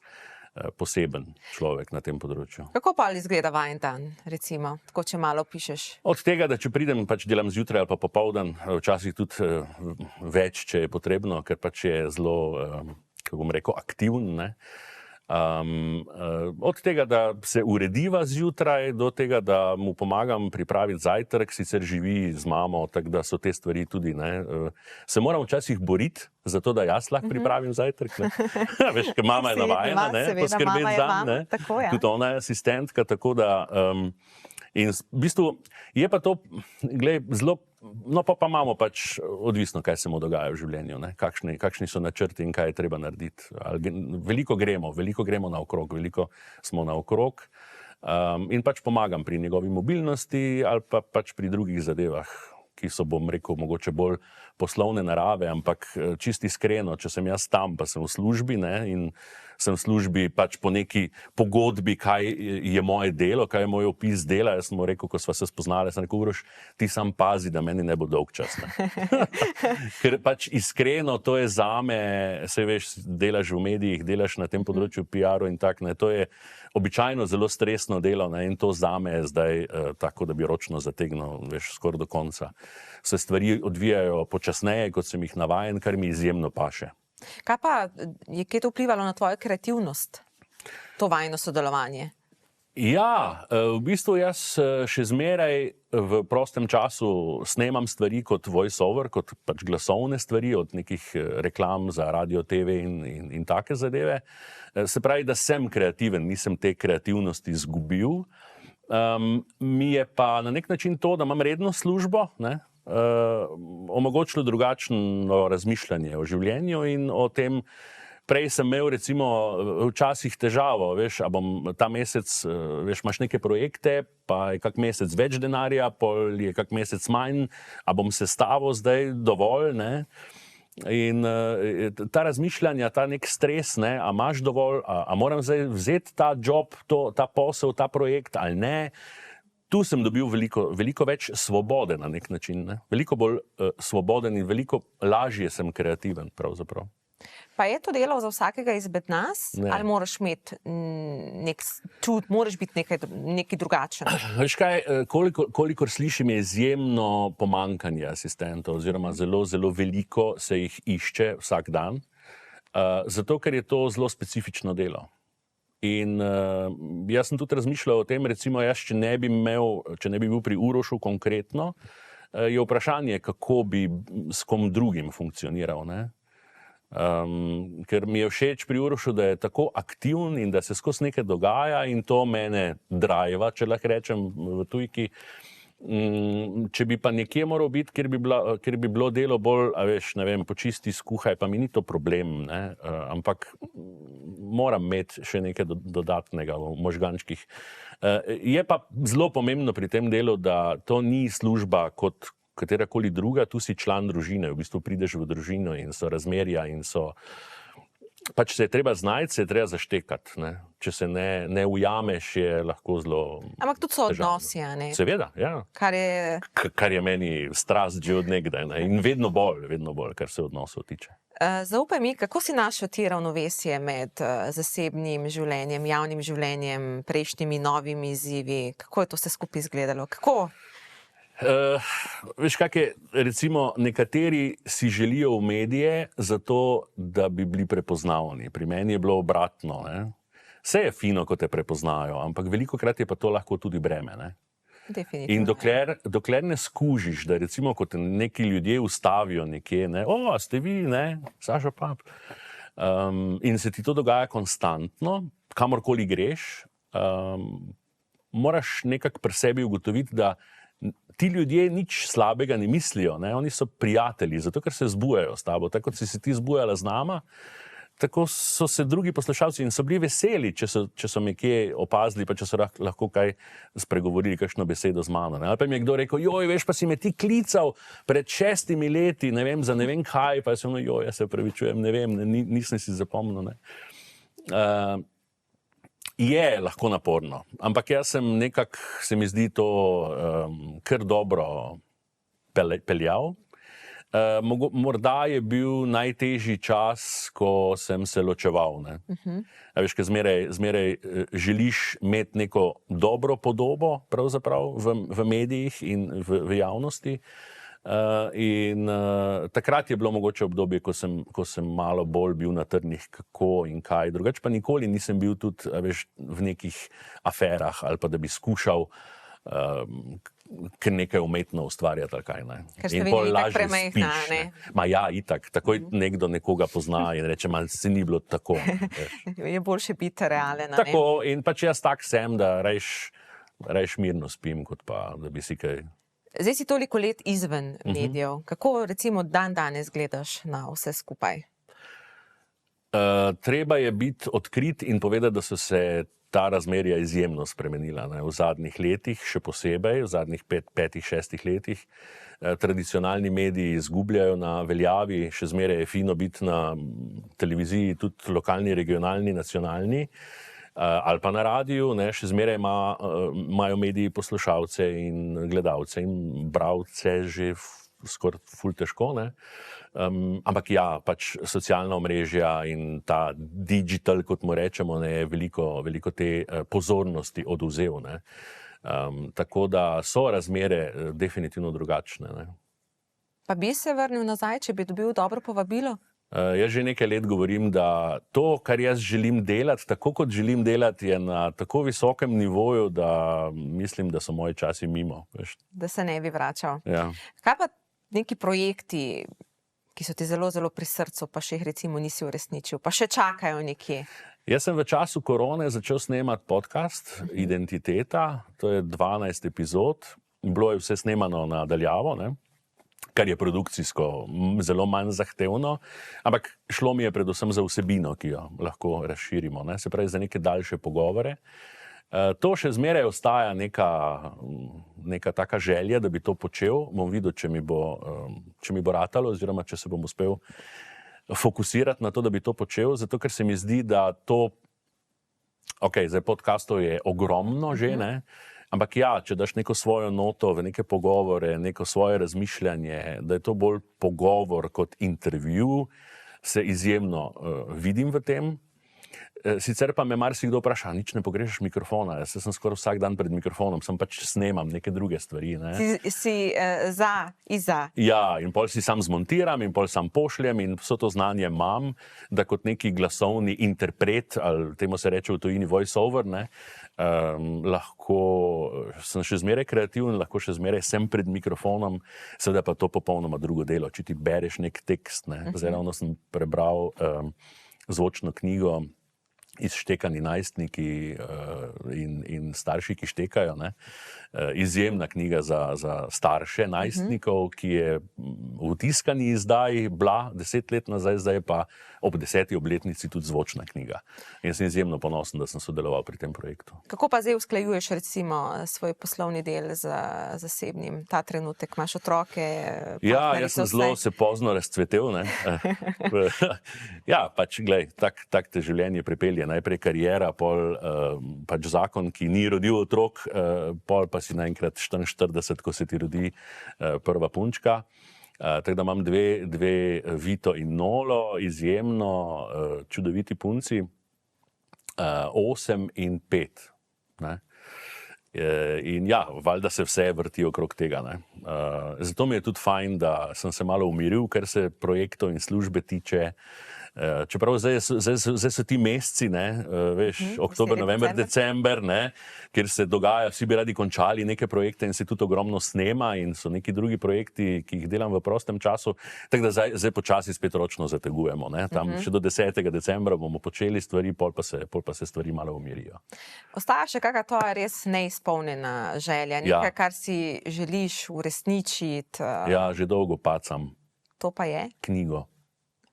poseben človek na tem področju. Kako pa izgleda vajen dan, recimo, tako če malo pišeš? Od tega, da če pridem, pač delam zjutraj ali pa popoldan, včasih tudi več, če je potrebno, ker pač je zelo, kako bom rekel, aktiven, ne. Od tega, da se urediva zjutraj, do tega, da mu pomagam pripraviti zajtrk, sicer živi z mamo, tako da so te stvari tudi, ne. Se moram včasih boriti za to, da jaz lahko pripravim zajtrk, ne. Veš, ker mama je navajena, ne, poskrbeti zanj, ne. Tudi ona je asistentka, tako da in v bistvu je pa to, glej, zelo, no pa imamo pač odvisno, kaj se mu dogaja v življenju, ne? Kakšni so načrti in kaj je treba narediti. Veliko gremo naokrog, veliko smo naokrog in pač pomagam pri njegovi mobilnosti ali pa pač pri drugih zadevah, ki so, bom rekel, mogoče bolj poslovne narave, ampak čisto iskreno, če sem jaz tam, pa sem v službi, ne, in sem v službi pač po neki pogodbi, kaj je moje delo, kaj je moj opis dela. Jaz sem mu rekel, ko sva se spoznali, sem rekel, Uroš, ti sam pazi, da meni ne bo dolgčas, ne. Ker pač iskreno, to je zame, saj veš, delaš v medijih, delaš na tem področju PR-u in tak, ne, to je običajno zelo stresno delo, ne, in to zame je zdaj tako, da bi ročno zategnil, veš, skoraj do konca. Se stvari odvijajo počasneje, kot sem jih navajen, kar mi izjemno paše. Kaj pa, je kaj to vplivalo na tvojo kreativnost, to vajino sodelovanje? Ja, v bistvu jaz še zmeraj v prostem času snemam stvari kot voice-over, kot pač glasovne stvari, od nekih reklam za radio, TV in take zadeve. Se pravi, da sem kreativen, nisem te kreativnosti izgubil. Mi je pa na nek način to, da imam redno službo, ne, omogočilo drugačno razmišljanje o življenju in o tem. Prej sem imel recimo včasih težavo, veš, a bom ta mesec, veš, imaš neke projekte, pa je kak mesec več denarja, pol je kak mesec manj, a bom sestavil zdaj dovolj, ne. In ta razmišljanja, ta nek stres, ne, a imaš dovolj, a moram zdaj vzeti ta job, ta posel, ta projekt ali ne. Tu sem dobil veliko več svobode na nek način, ne. Veliko bolj svoboden in veliko lažje sem kreativen pravzaprav. Pa je to delo za vsakega izmed nas? Ne. Ali moraš imeti nek čut, moraš biti nekaj drugačen? Veš kaj, kolikor slišim, je izjemno pomanjkanje asistentov, oziroma zelo, zelo veliko se jih išče vsak dan, zato ker je to zelo specifično delo. In jaz sem tudi razmišljal o tem, recimo jaz, če ne bi bil pri Urošu konkretno, je vprašanje, kako bi s kom drugim funkcioniral, ne. Ker mi je všeč pri Urošu, da je tako aktiven in da se skozi nekaj dogaja in to mene drajva, če lahko rečem v tujki. Če bi pa nekje moral biti, kjer bi bilo delo bolj, a veš, ne vem, počisti, skuhaj, pa mi ni to problem, ne, ampak moram imeti še nekaj dodatnega v možgančkih. Je pa zelo pomembno pri tem delu, da to ni služba kot katerakoli druga, tu si član družine, v bistvu prideš v družino in so razmerja in so, pač se je treba znajti, se je treba zaštekati, ne. Če se ne ujameš, je lahko zelo Ampak tudi so odnosi, a ne? Seveda, ja. Kar je meni strast že od nekdaj, ne, in vedno bolj, kar se odnosov tiče. Zaupaj mi, kako si našel te ravnovesje med zasebnim življenjem, javnim življenjem, prejšnjimi novimi izzivi? Kako je to vse skupaj izgledalo? Kako? Veš, kak je, recimo, nekateri si želijo v medije zato, da bi bili prepoznavni. Pri meni je bilo obratno. Ne? Vse je fino, ko te prepoznajo, ampak velikokrat je pa to lahko tudi breme. Ne? In dokler ne skužiš, da recimo, ko te neki ljudje ustavijo nekje, ne, ste vi, ne, Saša Pap, in se ti to dogaja konstantno, kamorkoli greš, moraš nekako pri sebi ugotoviti, da ti ljudje nič slabega ne mislijo, ne, oni so prijatelji, zato ker se zbujajo s tabo, tako kot si se ti zbujala z nama, tako so se drugi poslušalci in so bili veseli, če so me kje opazili, pa če so lahko kaj spregovorili, kakšno besedo z mano. Ne? Ali pa mi je kdo rekel, joj, veš, pa si me ti klical pred 6 leti, ne vem, za ne vem kaj, pa sem, joj, jaz se opravičujem, ne vem, nisem si zapomnil. Ne? Je lahko naporno, ampak jaz sem nekako, se mi zdi to kar dobro peljal. Morda je bil najtežji čas, ko sem se ločeval. Ne? Veš, ker zmeraj želiš imeti neko dobro podobo pravzaprav v medijih in v javnosti. Takrat je bilo mogoče obdobje, ko sem malo bolj bil na trnih, kako in kaj. Drugače pa nikoli nisem bil tudi, veš, v nekih aferah ali pa da bi skušal ker nekaj umetno ustvarjati ali kaj. Ne? Ker ste vi itak premajhna, ne? Ma ja, itak. Takoj nekdo nekoga pozna in reče, malo se ni bilo tako. Je boljše biti realen. Tako, in pač jaz tak sem, da rajš mirno spim, kot pa, da bi si kaj... Zdaj si toliko let izven medijev. Kako recimo danes gledaš na vse skupaj? Treba je biti odkrit in povedati, da so se ta razmerja izjemno spremenila. Ne? V zadnjih letih, še posebej, v zadnjih 5-6 letih, tradicionalni mediji izgubljajo na veljavi, še zmeraj je fino biti na televiziji, tudi lokalni, regionalni, nacionalni, ali pa na radiju, ne? Še zmeraj imajo mediji poslušalce in gledalce in bralce že skoraj ful težko, ne? Ampak ja, pač socialna omrežja in ta digital, kot mu rečemo, ne, je veliko te pozornosti oduzel. Ne. Tako da so razmere definitivno drugačne. Ne. Pa bi se vrnil nazaj, če bi dobil dobro povabilo? Jaz že nekaj let govorim, da to, kar jaz želim delati, tako kot želim delati, je na tako visokem nivoju, da mislim, da so moji časi mimo. Veš. Da se ne bi vračal. Ja. Kaj pa neki projekti, ki so ti zelo, zelo pri srcu, pa še jih recimo nisi uresničil, pa še čakajo nekje? Jaz sem v času korone začel snemati podcast Identiteta, to je 12 epizod, bilo je vse snemano na daljavo, ne? Kar je produkcijsko zelo manj zahtevno, ampak šlo mi je predvsem za vsebino, ki jo lahko razširimo, ne? Se pravi za neke daljše pogovore. To še zmeraj ostaja neka taka želja, da bi to počel. Bom videl, če mi bo ratalo, oziroma če se bom uspel fokusirati na to, da bi to počel, zato ker se mi zdi, da to, zdaj podcastov je ogromno že, ne? Ampak ja, če daš neko svojo noto v neke pogovore, neko svoje razmišljanje, da je to bolj pogovor kot intervju, se izjemno vidim v tem. Sicer pa me marsikdo vpraša, nič ne pogrešaš mikrofona, jaz sem skoraj vsak dan pred mikrofonom, sem pač snemam neke druge stvari. Ne? Si za. Ja, in pol si sam zmontiram in pol sam pošljem in vso to znanje imam, da kot neki glasovni interpret, ali temu se reče v tujini voice over, ne, lahko sem še zmeraj kreativen, lahko še zmeraj sem pred mikrofonom, seveda pa to popolnoma drugo delo, če ti bereš nek tekst. Ne. Zdaj ravno sem prebral zvočno knjigo Izštekani najstniki in starši, ki štekajo. Ne? Izjemna knjiga za starše najstnikov, ki je v tiskani izdaji bila 10 let nazaj, zdaj pa ob 10. obletnici tudi zvočna knjiga. In sem izjemno ponosen, da sem sodeloval pri tem projektu. Kako pa zdaj usklajuješ recimo svoj poslovni del z zasebnim? Ta trenutek imaš otroke? Ja, jaz sem zelo se pozno razcvetel. Ne? Ja, pač glej, tak te življenje pripelje. Najprej kariera, pol pač zakon, ki ni rodil otrok, pol pa si naenkrat 44, ko se ti rodi prva punčka. Tako da imam dve Vito in Nolo, izjemno čudoviti punci, 8 in 5. Ne? In ja, valjda se vse vrti okrog tega. Ne? Zato mi je tudi fajn, da sem se malo umiril, kar se projektov in službe tiče. Čeprav zdaj so ti meseci, ne, veš, oktober, november, december, ne, kjer se dogaja, vsi bi radi končali neke projekte in se tudi ogromno snema in so neki drugi projekti, ki jih delam v prostem času, tako da zdaj počasi spet ročno zategujemo. Ne. Tam še do 10. decembra bomo počeli stvari, pol pa se stvari malo umirijo. Ostaja še kakšna tvoja res neizpolnjena želja, nekaj, kar si želiš uresničiti? Ja, že dolgo pacam. To pa je? Knjigo.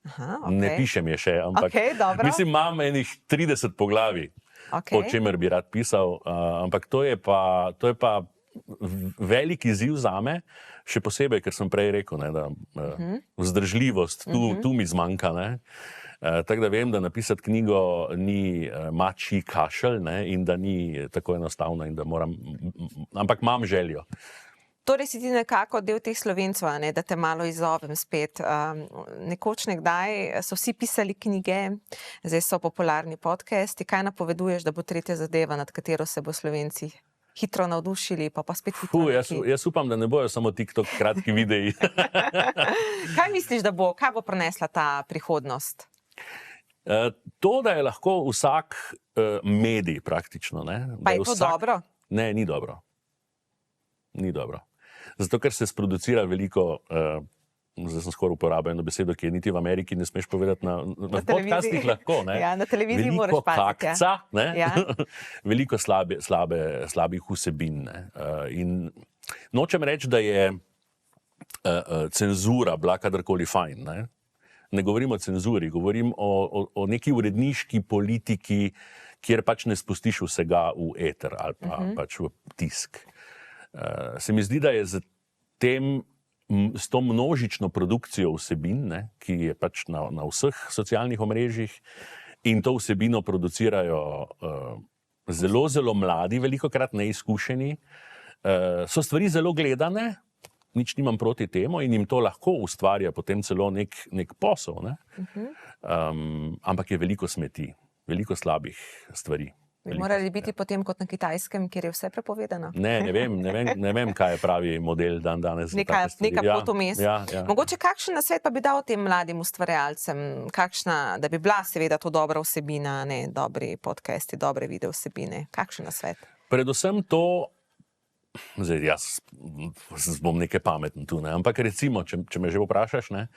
Aha, okay. Ne pišem je še, ampak mislim, imam enih 30 poglavij, o čemer bi rad pisal, ampak to je pa velik izziv zame, še posebej, ker sem prej rekel, ne, da vzdržljivost, tu mi zmanjka. Ne. Tako da vem, da napisati knjigo ni mačji kašelj, ne, in da ni tako enostavno, in da moram, ampak imam željo. Torej si ti nekako del teh Slovencev, ne, da te malo izzovem spet. Nekoč nekdaj so vsi pisali knjige, zdaj so popularni podcasti. Kaj napoveduješ, da bo tretja zadeva, nad katero se bo Slovenci hitro navdušili, pa spet hitro neki? Jaz upam, da ne bojo samo TikTok kratki videi. Kaj misliš, da bo? Kaj bo prinesla ta prihodnost? To, da je lahko vsak medij praktično. Ne? Pa je to dobro? Ne, ni dobro. Ni dobro. Zato, ker se sproducira veliko, zdaj sem skoraj uporabil eno besedo, ki je niti v Ameriki ne smeš povedati, na podcastih lahko. Ne? Ja, na televiziji moraš paziti. Veliko kakca, ne? Ja. Veliko slabih vsebin. Ne? In nočem reči, da je cenzura bila kadarkoli fajn. Ne govorim o cenzuri, govorim o neki uredniški politiki, kjer pač ne spustiš vsega v eter ali pa pač v tisk. Se mi zdi, da je s to množično produkcijo vsebin, ne, ki je pač na vseh socialnih omrežjih, in to vsebino producirajo zelo, zelo mladi, velikokrat neizkušeni, so stvari zelo gledane, nič nimam proti temu in jim to lahko ustvarja potem celo nek posel, ne. Ampak je veliko smeti, veliko slabih stvari. Bi morali biti potem kot na Kitajskem, kjer je vse prepovedano? Ne vem, kaj je pravi model danes. Neka pot vmes. Ja. Mogoče kakšen nasvet pa bi dal tem mladim ustvarjalcem, da bi bila seveda to dobra vsebina, ne, dobri podcasti, dobre video vsebine. Kakšen nasvet? Predvsem to, zdaj jaz bom nekaj pameten tu, ne, ampak recimo, če me že vprašaš, ne,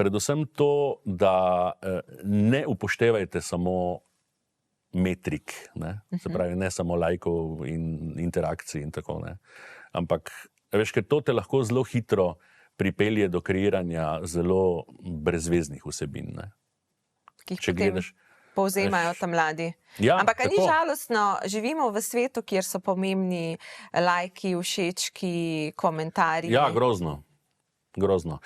predvsem to, da ne upoštevajte samo metrik, ne? Se pravi, ne samo lajkov in interakcij in tako, ne. Ampak, veš, ker to te lahko zelo hitro pripelje do kreiranja zelo brezveznih vsebin, ne. Ki jih potem povzemajo tam mladi. Ja, ampak ni žalostno, živimo v svetu, kjer so pomembni lajki, všečki, komentarji. Ja, grozno.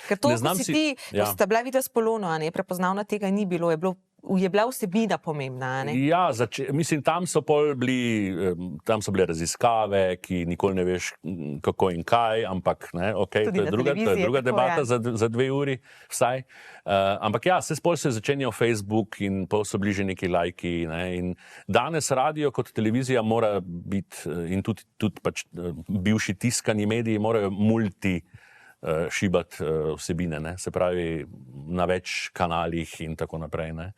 Ker to, ko si ti, ko sta bila videa s Polono, prepoznavna tega ni bilo, je bila vsebina pomembna, ne? Ja, mislim, tam so bile raziskave, ki nikoli ne veš, kako in kaj, ampak ne, okay, to je druga debata za 2 uri vsaj. Ampak ja, se je začenjal Facebook in pa so bili že neki lajki, ne, in danes radio kot televizija mora biti, in tudi pač bivši tiskani mediji morajo šibati vsebine, ne? Se pravi na več kanalih in tako naprej. Ne?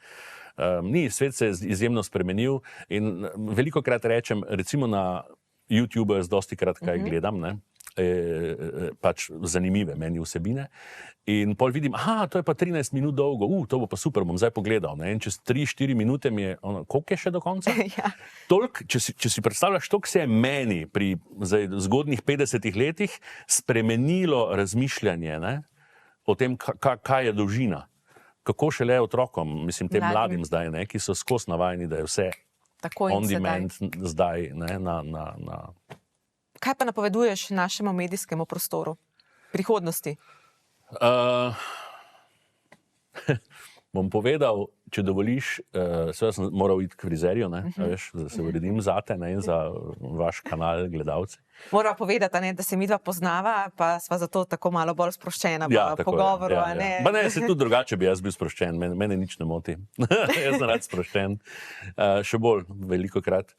Svet se je izjemno spremenil in velikokrat rečem, recimo na YouTube dostikrat kaj gledam, ne? Pač zanimive meni vsebine in pol vidim, to je pa 13 minut dolgo, to bo pa super, bom zdaj pogledal, ne? In čez 3-4 minute mi je, koliko je še do konca? Ja. Toliko, če si predstavljaš, toliko se je meni pri zgodnjih 50 letih spremenilo razmišljanje, ne? O tem, kaj je dolžina. Kako šele otrokom, mislim, tem mladim zdaj, ne? Ki so skozi navajeni, da je vse on demand zdaj, ne? Kaj pa napoveduješ našemu medijskemu prostoru? Prihodnosti? Bom povedal, če dovoliš, seveda sem moral iti k frizerju, ne, veš, da se uredim zate, ne, in za vaš kanal gledalci. Morava povedati, ne, da se midva poznava, pa sva zato tako malo bolj sproščena v pogovoru. Pa ne, se tudi drugače bi jaz bil sproščen, mene nič ne moti. Jaz sem rad sproščen, še bolj, velikokrat.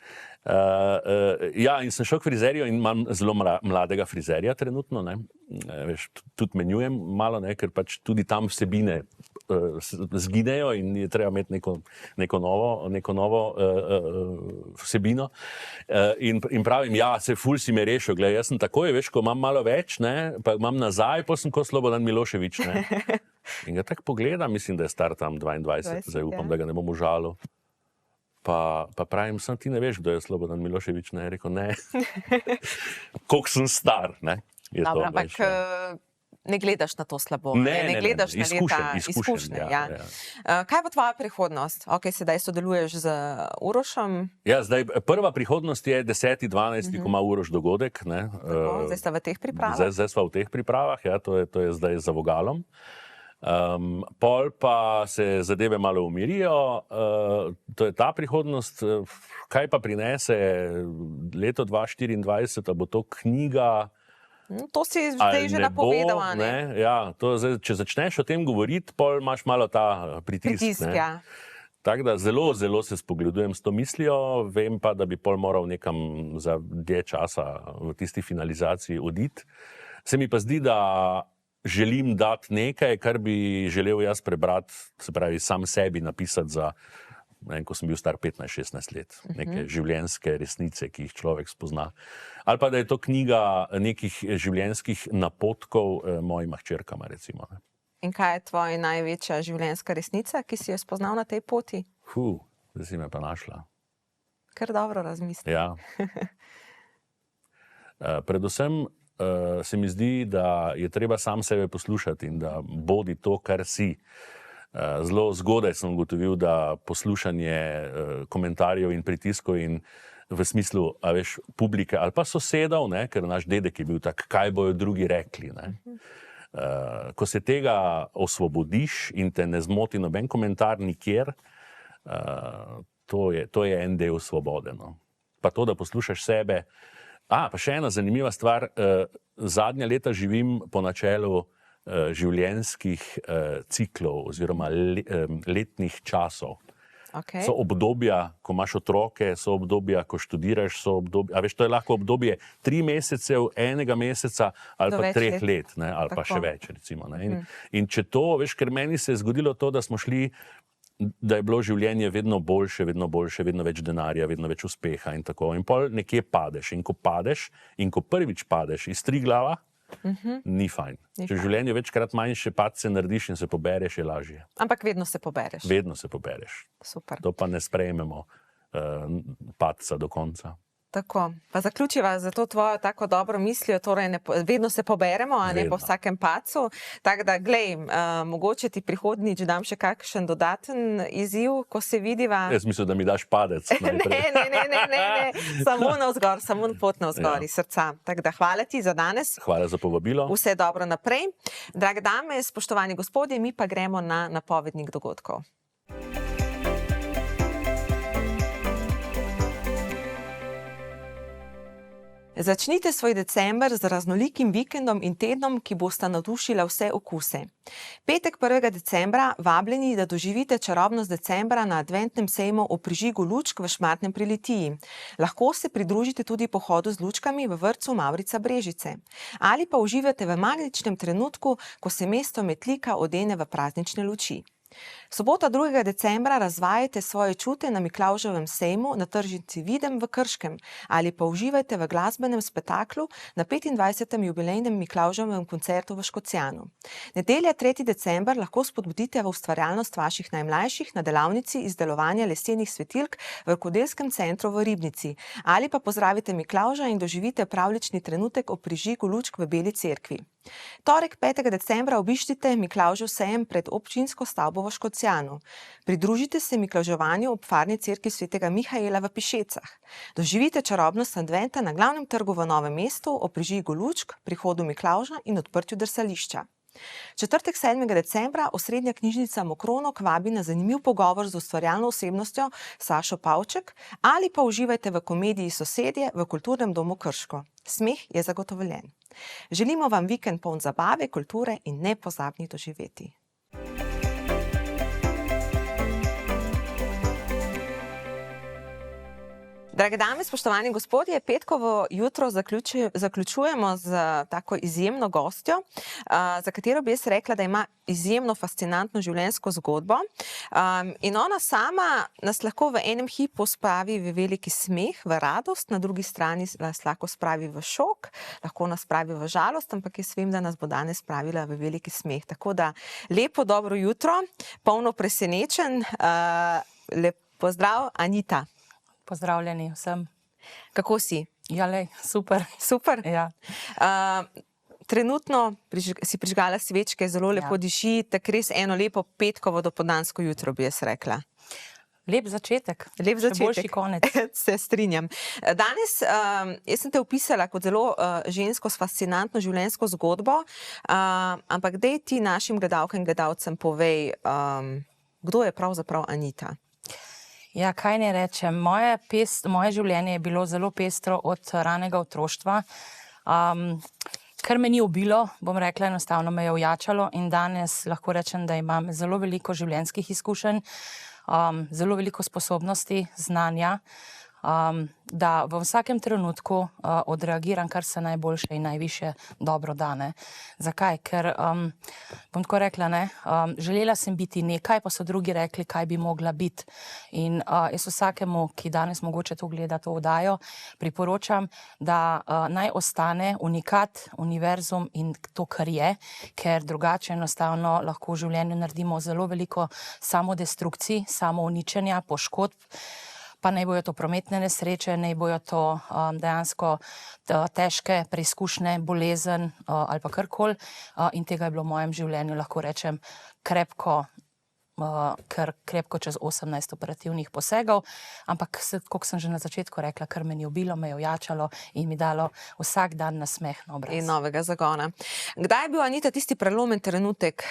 Ja, in sem šel k frizerju in imam zelo mladega frizerja trenutno, ne. Veš, tudi menjujem malo, ne, ker pač tudi tam vsebine zginejo in je treba imeti neko novo vsebino. In pravim, ja, se ful si me rešil, gled, jaz sem takoj, veš, ko imam malo več, ne, pa imam nazaj, pa sem kot Slobodan Milošević, ne. In ga tako pogledam, mislim, da je star tam 22, zdaj upam, da ga ne bom užalil. Pa pravim, sem ti ne veš, kdo je Slobodan Milošević, ne, je rekel, ne. Koliko sem star, ne. Dobro, ampak ne gledaš na to slabo. Ne gledaš na leta izkušnje. Ja. Kaj bo tvoja prihodnost? Ok, sedaj sodeluješ z Urošem. Ja, zdaj prva prihodnost je 10.12., ko ima Uroš dogodek. Ne. Zdaj sta v teh pripravah? Zdaj sva v teh pripravah, ja, to je zdaj za vogalom. Pol pa se zadeve malo umirijo, to je ta prihodnost. Kaj pa prinese leto 2024, a bo to knjiga? To si zdaj že napovedal, ne? Ja, zdaj, če začneš o tem govoriti, pol imaš malo ta pritisk. Ja. Tako da zelo se spogledujem s to mislijo, vem pa, da bi pol moral nekam za dlje časa v tisti finalizaciji oditi. Se mi pa zdi, da želim dati nekaj, kar bi želel jaz prebrati, se pravi sam sebi napisati za, ne vem, ko sem bil star 15-16 let, neke življenjske resnice, ki jih človek spozna. Ali pa da je to knjiga nekih življenjskih napotkov mojima hčerkama, recimo. Ne. In kaj je tvoja največja življenjska resnica, ki si jo spoznal na tej poti? Zdaj si me pa našla. Kar dobro razmisli. Ja. Predvsem se mi zdi, da je treba sam sebe poslušati in da bodi to, kar si. Zelo zgodaj sem ugotovil, da poslušanje komentarjev in pritiskov in v smislu, a veš, publike ali pa sosedov, ne, ker naš dedek je bil tak, kaj bojo drugi rekli, ne. Ko se tega osvobodiš in te ne zmoti noben komentar nikjer, to je en del svobode, no. Pa to, da poslušaš sebe. Pa še ena zanimiva stvar, zadnja leta živim po načelu življenjskih ciklov oziroma letnih časov. Okay. So obdobja, ko imaš otroke, so obdobja, ko študiraš, so obdobja, a veš, to je lahko obdobje 3 mesecev, 1 meseca ali pa 3 let, ne, ali pa še več, recimo. Ne. In če to, veš, ker meni se je zgodilo to, da smo šli, da je bilo življenje vedno boljše, vedno več denarja, vedno več uspeha in tako. In pol nekje padeš. In ko padeš, in ko prvič padeš iz Triglava, ni fajn. Če v življenju večkrat manjše padce narediš in se pobereš, je lažje. Ampak vedno se pobereš. Vedno se pobereš. Super. To pa ne sprejmemo padca do konca. Tako, pa zaključiva za to tvojo tako dobro mislijo, torej vedno se poberemo, a ne po vsakem padcu. Tako da, glej, mogoče ti prihodnjič dam še kakšen dodaten izziv, ko se vidiva. Jaz mislim, da mi daš padec. Ne, samo navzgor, samo pot navzgor iz srca. Tako da, hvala ti za danes. Hvala za povabilo. Vse dobro naprej. Drage dame, spoštovani gospodje, mi pa gremo na napovednik dogodkov. Začnite svoj december z raznolikim vikendom in tednom, ki bosta navdušila vse okuse. Petek 1. decembra vabljeni, da doživite čarobnost decembra na adventnem sejmu o prižigu lučk v Šmartnem pri Litiji. Lahko se pridružite tudi pohodu z lučkami v vrtcu Mavrica Brežice. Ali pa uživate v magičnem trenutku, ko se mesto Metlika odene v praznične luči. Sobota 2. decembra razvajajte svoje čute na Miklavževem sejmu na tržnici Videm v Krškem ali pa uživajte v glasbenem spektaklu na 25. jubilejnem Miklavževem koncertu v Škocjanu. Nedelja 3. december lahko spodbudite v ustvarjalnost vaših najmlajših na delavnici izdelovanja lesenih svetilk v Rokodelskem centru v Ribnici ali pa pozdravite Miklavža in doživite pravljični trenutek o prižigu lučk v Beli cerkvi. Torek 5. decembra obiščite Miklavžev sejem pred občinsko stavbo v Škocjanu. Pridružite se Miklavževanju ob farni cerkvi svetega Mihaela v Pišecah. Doživite čarobnost adventa na glavnem trgu v Novem mestu o prižigu lučk, prihodu Miklavža in odprtju drsališča. Četrtek 7. decembra osrednja knjižnica Mokronok vabi na zanimiv pogovor z ustvarjalno osebnostjo Sašo Pavček ali pa uživajte v komediji Sosedje v Kulturnem domu Krško. Smeh je zagotovljen. Želimo vam vikend poln zabave, kulture in nepozabnih doživetij. Drage dame, spoštovani gospodje, petkovo jutro zaključujemo z tako izjemno gostjo, za katero bi jaz rekla, da ima izjemno fascinantno življenjsko zgodbo. In ona sama nas lahko v enem hipu spravi v veliki smeh, v radost, na drugi strani nas lahko spravi v šok, lahko nas spravi v žalost, ampak jaz vem, da nas bo danes spravila v veliki smeh. Tako da lepo dobro jutro, polno presenečen, lep pozdrav, Anita. Pozdravljeni vsem. Kako si? Ja, lej, super. Super? Ja. Trenutno si prižgala svečke, zelo lepo diši, tako res eno lepo petkovo dopoldansko jutro, bi jaz rekla. Lep začetek. Lep začetek. Še boljši konec. Se strinjam. Danes, jaz sem te opisala kot zelo žensko s fascinantno življenjsko zgodbo, ampak daj ti našim gledalkam in gledalcem povej, kdo je pravzaprav Anita? Ja, kaj ne rečem. Moje življenje je bilo zelo pestro od ranega otroštva. Kar me ni ubilo, bom rekla, enostavno me je ojačalo in danes lahko rečem, da imam zelo veliko življenjskih izkušenj, zelo veliko sposobnosti, znanja, da v vsakem trenutku odreagiram, kar se najboljše in najviše dobro dane. Zakaj? Ker, bom tako rekla, želela sem biti nekaj, pa so drugi rekli, kaj bi mogla biti. In jaz vsakemu, ki danes mogoče to gleda, to oddajo, priporočam, da naj ostane unikat, univerzum in to, kar je, ker drugače enostavno lahko v življenju naredimo zelo veliko samodestrukcij, samouničenja, poškodb, pa naj bojo to prometne nesreče, naj bojo to dejansko težke preizkušnje, bolezen ali pa karkoli. In tega je bilo v mojem življenju, lahko rečem, krepko čez 18 operativnih posegov, ampak, kot sem že na začetku rekla, kar me ni ubilo, me je ojačalo in mi dalo vsak dan nasmeh na obraz. In novega zagona. Kdaj je bil, Anita, tisti prelomen trenutek,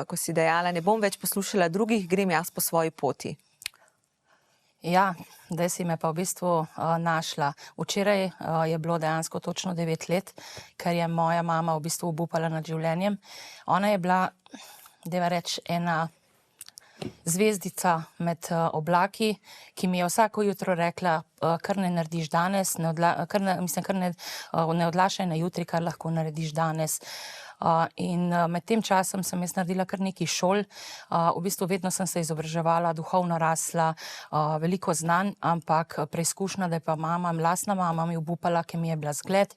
ko si dejala, ne bom več poslušala drugih, grem jaz po svoji poti? Ja, zdaj si me pa v bistvu našla. Včeraj je bilo dejansko točno 9 let, ker je moja mama v bistvu obupala nad življenjem. Ona je bila, dajva reči, ena zvezdica med oblaki, ki mi je vsako jutro rekla, kar ne narediš danes, kar ne odlašaj na jutri, kar lahko narediš danes. In med tem časom sem jaz naredila kar nekaj šol, v bistvu vedno sem se izobraževala, duhovno rasla, veliko znanj, ampak preizkušnja, da je pa lastna mama mi obupala, ki mi je bila zgled.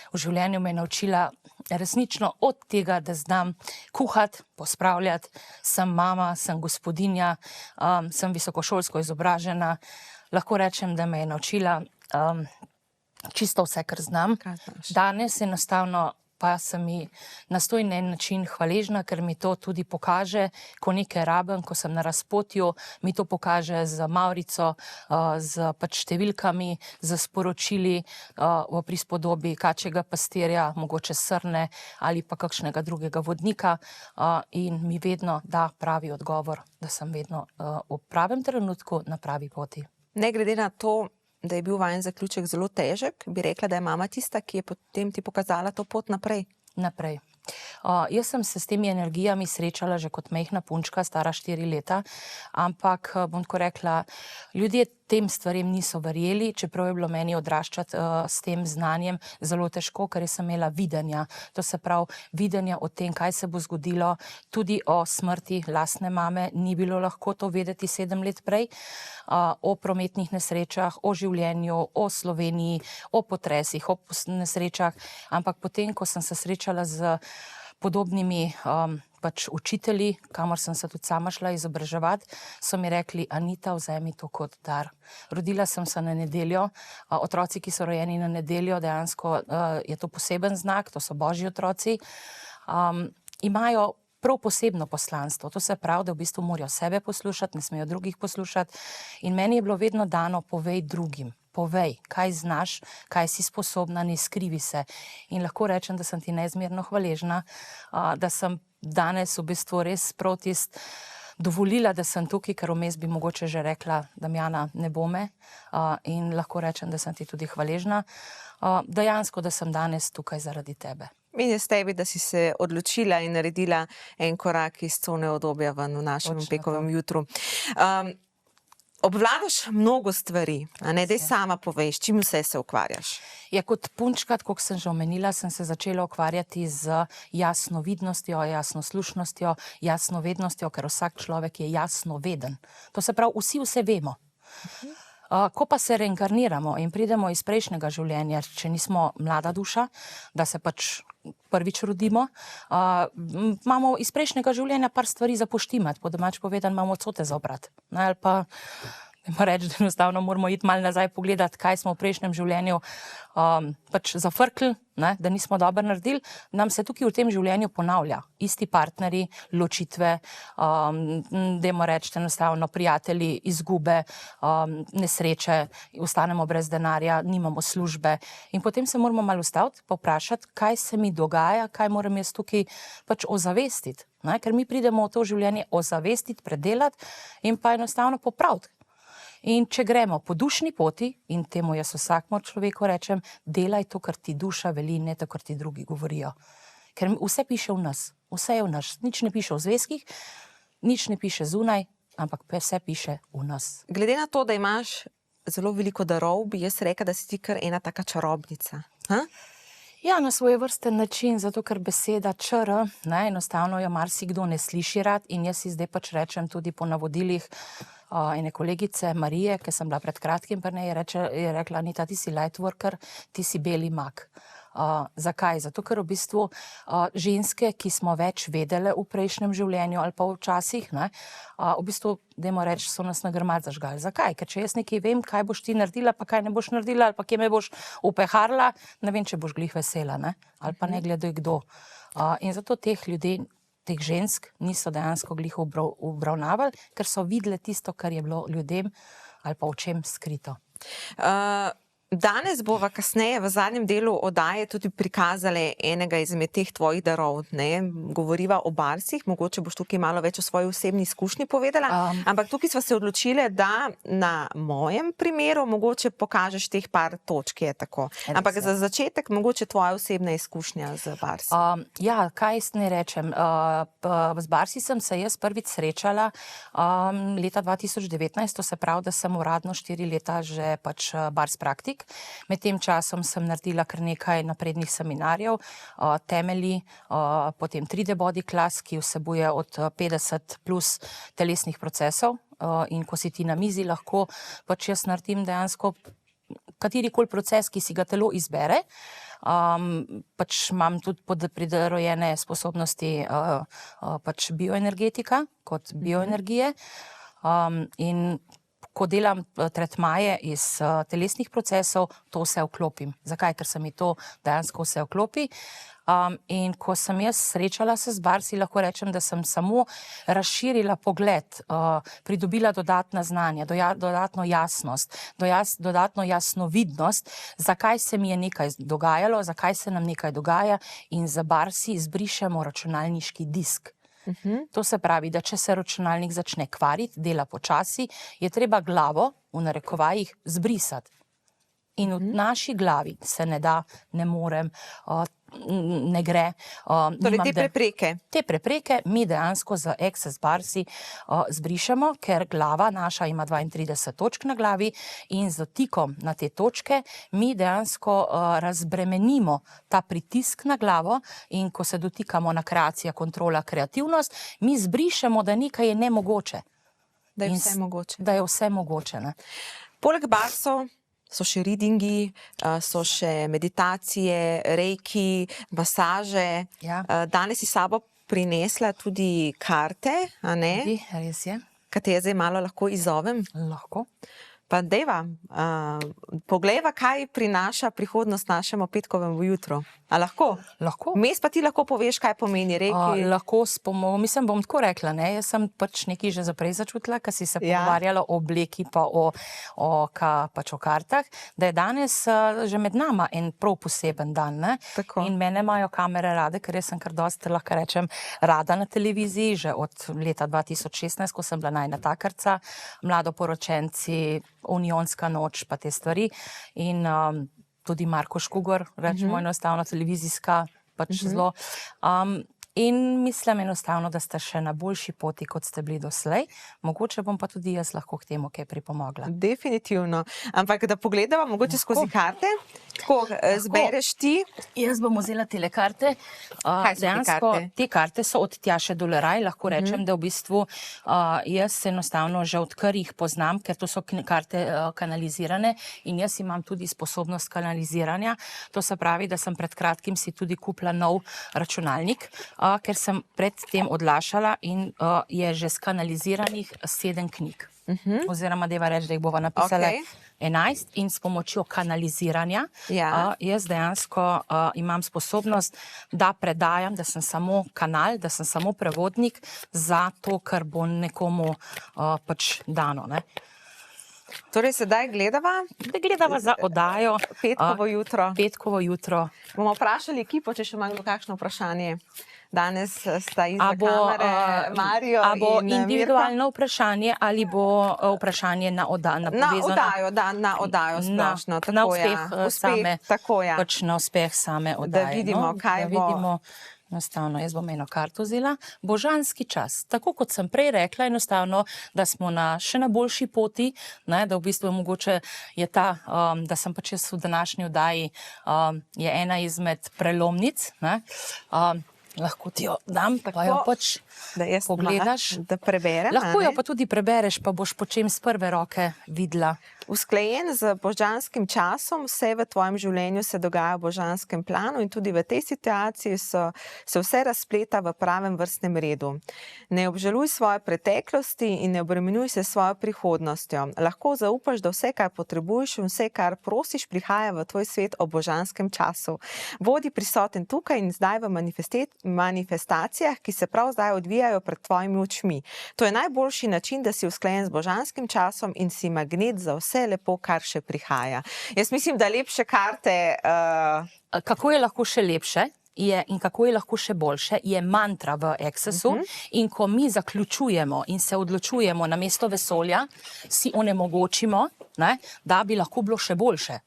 V življenju me je naučila resnično od tega, da znam kuhati, pospravljati, sem mama, sem gospodinja, sem visokošolsko izobražena. Lahko rečem, da me je naučila čisto vse, kar znam. Danes enostavno pa sem mi na stojni način hvaležna, ker mi to tudi pokaže, ko nekaj rabim, ko sem na razpotju, mi to pokaže z mavrico, z številkami, z sporočili v prispodobi kačjega pastirja, mogoče srne ali pa kakšnega drugega vodnika in mi vedno da pravi odgovor, da sem vedno v pravem trenutku na pravi poti. Ne glede na to, da je bil vajen zaključek zelo težek, bi rekla, da je mama tista, ki je potem ti pokazala to pot naprej? Naprej. Jaz sem se s temi energijami srečala že kot majhna punčka, stara 4 leta, ampak bom tako rekla, ljudje tem stvarem niso verjeli, čeprav je bilo meni odraščati s tem znanjem zelo težko, ker sem imela videnja. To se pravi, videnja o tem, kaj se bo zgodilo, tudi o smrti lastne mame, ni bilo lahko to vedeti 7 let prej, o prometnih nesrečah, o življenju, o Sloveniji, o potresih, o nesrečah, ampak potem, ko sem se srečala z podobnimi učitelji, kamor sem se tudi sama šla izobraževati, so mi rekli, Anita, vzemi to kot dar. Rodila sem se na nedeljo, otroci, ki so rojeni na nedeljo, dejansko je to poseben znak, to so božji otroci, imajo prav posebno poslanstvo. To se pravi, da v bistvu morajo sebe poslušati, ne smejo drugih poslušati in meni je bilo vedno dano, povej drugim. povej, kaj znaš, kaj si sposobna, ne skrivi se. In lahko rečem, da sem ti neizmerno hvaležna, da sem danes v bistvu res prav dovolila, da sem tukaj, ker vmes bi mogoče že rekla, Damjana, ne bo me. In lahko rečem, da sem ti tudi hvaležna. Dejansko, da sem danes tukaj zaradi tebe. In jaz tebi, da si se odločila in naredila en korak iz cone udobja v našem pekovem jutru. Obvladaš mnogo stvari, a ne, daj sama poveš, čim vse se ukvarjaš. Ja, kot punčka, kot sem že omenila, sem se začela ukvarjati z jasnovidnostjo, jasnoslušnostjo, jasnovednostjo, ker vsak človek je jasnoveden. To se pravi, vsi vse vemo. Ko pa se reinkarniramo in pridemo iz prejšnjega življenja, če nismo mlada duša, da se pač prvič rodimo, imamo iz prejšnjega življenja par stvari za poštimati, po domač povedano imamo cote za obrat. Ali pa reči, da enostavno moramo iti malo nazaj pogledati, kaj smo v prejšnjem življenju pač zafrkli, da nismo dobro naredili. Nam se tukaj v tem življenju ponavlja. Isti partnerji, ločitve, dajmo reči enostavno prijatelji, izgube, nesreče, ostanemo brez denarja, nimamo službe. In potem se moramo malo ustaviti, povprašati, kaj se mi dogaja, kaj moram jaz tukaj pač ozavestiti. Ker mi pridemo v to življenje ozavestiti, predelati in pa enostavno popraviti. In če gremo po dušni poti, in temu jaz vsakmu človeku rečem, delaj to, kar ti duša veli, ne to, kar ti drugi govorijo. Ker vse piše v nas, vse je v nas. Nič ne piše v zvezkih, nič ne piše zunaj, ampak vse piše v nas. Glede na to, da imaš zelo veliko darov, bi jaz rekla, da si ti kar ena taka čarobnica. Ja, na svoj vrsten način, zato ker beseda čr, enostavno jo marsikdo ne sliši rad in jaz si zdaj pač rečem tudi po navodilih ene kolegice Marije, ki sem bila pred kratkim, pa ne je rekla, Anita, ti si light worker, ti si beli mag. Zakaj? Zato, ker v bistvu ženske, ki smo več vedele v prejšnjem življenju ali pa včasih, v bistvu, dajmo reči, so nas na grmad zažgali. Zakaj? Ker če jaz nekaj vem, kaj boš ti naredila, pa kaj ne boš naredila, ali pa kje me boš upeharla, ne vem, če boš glih vesela, ali pa ne gledaj kdo. In zato teh ljudi, teh žensk niso dejansko glih obravnavali, ker so videle tisto, kar je bilo ljudem ali pa v čem skrito. Danes bova kasneje v zadnjem delu oddaje tudi prikazali enega izmed teh tvojih darov. Govoriva o barsih, mogoče boš tukaj malo več o svoji osebni izkušnji povedala, ampak tukaj sva se odločile, da na mojem primeru mogoče pokažeš teh par točk, je tako. Ampak za začetek mogoče tvoja osebna izkušnja z barsi. Ja, kaj ne rečem. Z barsi sem se jaz prvič srečala leta 2019, to se pravi, da sem uradno 4 leta že pač bars praktik. Med tem časom sem naredila kar nekaj naprednih seminarjev, temelji, potem 3D body class, ki vsebuje od 50 plus telesnih procesov in ko si ti na mizi, lahko pač jaz naredim dejansko katerikoli proces, ki si ga telo izbere. Pač imam tudi prirojene sposobnosti pač bioenergetika kot bioenergije in ko delam tretmaje iz telesnih procesov, to vse vklopim. Zakaj? Ker se mi to dejansko vse vklopi. In ko sem jaz srečala se z barsi, lahko rečem, da sem samo razširila pogled, pridobila dodatna znanja, dodatno jasnost, dodatno jasnovidnost, zakaj se mi je nekaj dogajalo, zakaj se nam nekaj dogaja in za barsi izbrišemo računalniški disk. To se pravi, da če se računalnik začne kvariti, dela počasi, je treba glavo, v narekovajih, zbrisati. In v naši glavi se ne da, ne morem, ne gre. Torej te prepreke. Te prepreke mi dejansko z Access Barsi zbrišemo, ker glava naša ima 32 točk na glavi in z dotikom na te točke mi dejansko razbremenimo ta pritisk na glavo in ko se dotikamo na kreacija, kontrola, kreativnost, mi zbrišemo, da nekaj je nemogoče. Da je vse mogoče. Da je vse mogoče, ne. Poleg barsov so še readingi, so še meditacije, reiki, masaže. Ja. Danes si sabo prinesla tudi karte, a ne? Tudi, res je. Katere zdaj malo lahko izzovem. Lahko. Pa dejva, poglejva, kaj prinaša prihodnost našemu petkovemu jutru. A lahko? Lahko. Vmes pa ti lahko poveš, kaj pomeni reki. Lahko mislim, bom tako rekla, ne, jaz sem pač nekaj že zaprej začutila, ker si se pogovarjala o obleki pa pač o kartah, da je danes že med nama en prav poseben dan, ne. Tako. In mene imajo kamere rade, ker jaz sem kar dosti, lahko rečem, rada na televiziji, že od leta 2016, ko sem bila najina takarca, mladoporočenci, Unionska noč, pa te stvari. In tudi Marko Škugor, rečemo enostavno televizijska, pač zelo. In mislim enostavno, da ste še na boljši poti, kot ste bili doslej. Mogoče bom pa tudi jaz lahko k temu kaj pripomogla. Definitivno. Ampak da pogledava mogoče skozi karte, tako zbereš ti. Jaz bom vzela tele karte. Kaj so te Dejansko, karte? te karte so od Tjaše Doleraj, lahko rečem, da v bistvu jaz enostavno že odkar jih poznam, ker to so karte kanalizirane in jaz imam tudi sposobnost kanaliziranja. To se pravi, da sem pred kratkim si tudi kupila nov računalnik, ker sem predtem odlašala in je že skanaliziranih 7 knjig. Oziroma, deva reči, da jih bova napisala 11 in s pomočjo kanaliziranja jaz dejansko imam sposobnost, da predajam, da sem samo kanal, da sem samo prevodnik za to, kar bo nekomu pač dano, ne. Torej, sedaj gledava. Da gledava za oddajo. Petkovo jutro. Petkovo jutro. Bomo vprašali ekipo, če še ima kdo kakšno vprašanje. Danes sta izza kamere Mario a bo in Mirka. individualno vprašanje ali bo vprašanje na oddajo? Na oddajo, na oddajo splošno. Na uspeh tako, ja. Pač na uspeh same oddaje. Da vidimo, kaj bo. Da vidimo. Enostavno, jaz bom eno karto vzela. Božanski čas. Tako kot sem prej rekla, enostavno, da smo še na boljši poti, ne, da v bistvu mogoče je ta, da sem pač jaz v današnji oddaji, je ena izmed prelomnic, ne. Lahko ti jo dam, pa jo pač pogledaš. Da preberem. Lahko jo pa tudi prebereš, pa boš po čem z prve roke videla. Usklajen z božanskim časom, vse v tvojem življenju se dogaja v božanskem planu in tudi v tej situaciji se vse razpleta v pravem vrstnem redu. Ne obžaluj svoje preteklosti in ne obremenjuj se svojo prihodnostjo. Lahko zaupaš, da vse, kar potrebuješ in vse, kar prosiš, prihaja v tvoj svet o božanskem času. Bodi prisoten tukaj in zdaj v manifestacijah, ki se prav zdaj odvijajo pred tvojimi očmi. To je najboljši način, da si usklajen z božanskim časom in si magnet za vse lepo, kar še prihaja. Jaz mislim, da lepše karte... Kako je lahko še lepše? In kako je lahko še boljše, je mantra v Accessu in ko mi zaključujemo in se odločujemo na mesto vesolja, si onemogočimo, ne, da bi lahko bilo še boljše.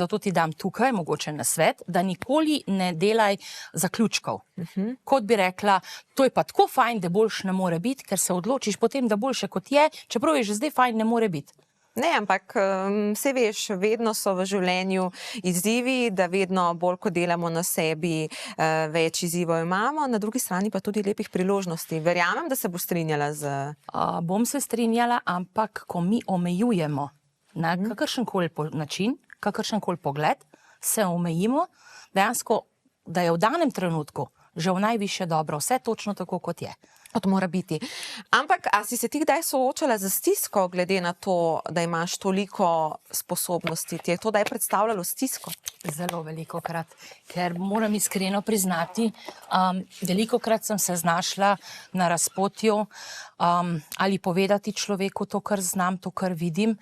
Zato ti dam tukaj mogoče nasvet, da nikoli ne delaj zaključkov. Kot bi rekla, to je pa tako fajn, da boljše ne more biti, ker se odločiš potem, da boljše kot je, čeprav je že zdaj fajn, ne more biti. Ne, ampak saj veš, vedno so v življenju izzivi, da vedno bolj, ko delamo na sebi, več izzivov imamo, na drugi strani pa tudi lepih priložnosti. Verjamem, da se boš strinjala z... Bom se strinjala, ampak ko mi omejujemo na kakršenkoli način, kakršenkoli pogled, se omejimo, dejansko, da je v danem trenutku že v najvišje dobro, vse točno tako, kot je. Kot mora biti. Ampak, a si se ti kdaj soočala z stisko, glede na to, da imaš toliko sposobnosti? Ti je to, da je predstavljalo stisko? Zelo velikokrat, ker moram iskreno priznati, velikokrat sem se znašla na razpotju, ali povedati človeku to, kar znam, to, kar vidim,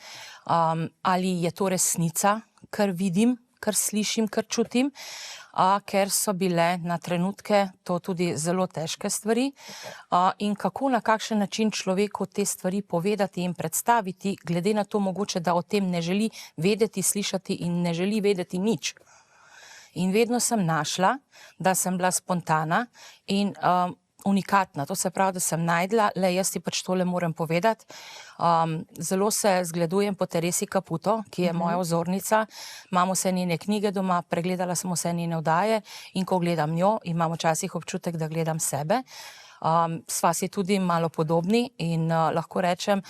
ali je to resnica, kar vidim, kar slišim, kar čutim, ker so bile na trenutke to tudi zelo težke stvari in kako na kakšen način človeku te stvari povedati in predstaviti, glede na to mogoče, da o tem ne želi vedeti, slišati in ne želi vedeti nič. In vedno sem našla, da sem bila spontana in unikatna. To se pravi, da sem najdla, le jaz ti pač tole moram povedati. Zelo se zgledujem po Teresi Caputo, ki je moja vzornica. Imam vse njene knjige doma, pregledala sem vse njene oddaje in ko gledam njo, imam včasih občutek, da gledam sebe. Sva si tudi malo podobni in lahko rečem,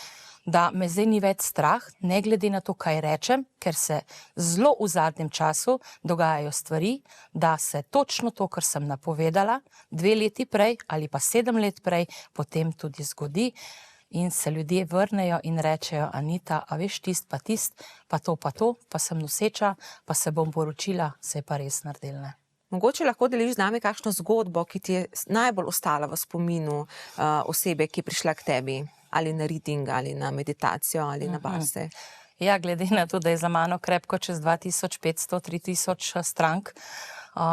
da me zdaj ni več strah, ne glede na to, kaj rečem, ker se zelo v zadnjem času dogajajo stvari, da se točno to, kar sem napovedala 2 leti prej ali pa 7 let prej, potem tudi zgodi in se ljudje vrnejo in rečejo, Anita, a veš pa to, pa sem noseča, pa se bom poročila, se je pa res naredila. Mogoče lahko deliš z nami kakšno zgodbo, ki ti je najbolj ostala v spominu osebe, ki je prišla k tebi, ali na reading, ali na meditacijo, ali na barse. Ja, glede na to, da je za mano krepko čez 2500-3000 strank,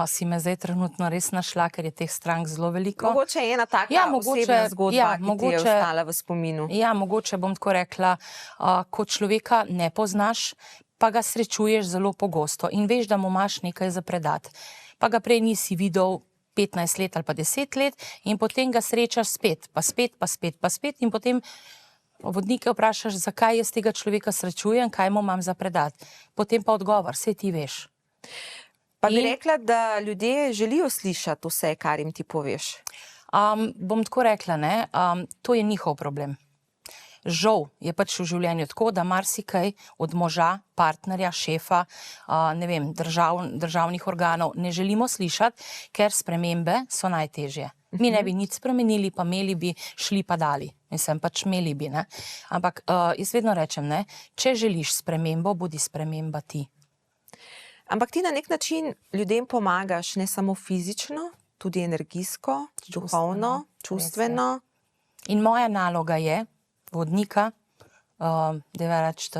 si me zdaj trenutno res našla, ker je teh strank zelo veliko. Mogoče je ena taka osebna zgodba, ki ti je ostala v spominu. Ja, mogoče bom tako rekla, ko človeka ne poznaš, pa ga srečuješ zelo pogosto in veš, da mu imaš nekaj za predati. Pa ga prej nisi videl 15 let ali pa 10 let in potem ga srečaš spet, pa spet in potem vodnike vprašaš, zakaj jaz tega človeka srečujem, kaj mu imam za predati. Potem pa odgovor, saj ti veš. Pa bi rekla, da ljudje želijo slišati vse, kar jim ti poveš. Bom tako rekla, ne, to je njihov problem. Žal je pač v življenju tako, da marsikaj od moža, partnerja, šefa, ne vem, državnih organov ne želimo slišati, ker spremembe so najtežje. Mi ne bi nič spremenili, pa imeli bi, šli pa dali. Mislim, pač imeli bi, ne. Ampak jaz vedno rečem, ne, če želiš spremembo, bodi sprememba ti. Ampak ti na nek način ljudem pomagaš ne samo fizično, tudi energijsko, duhovno, čustveno. In moja naloga je, vodnika, da reči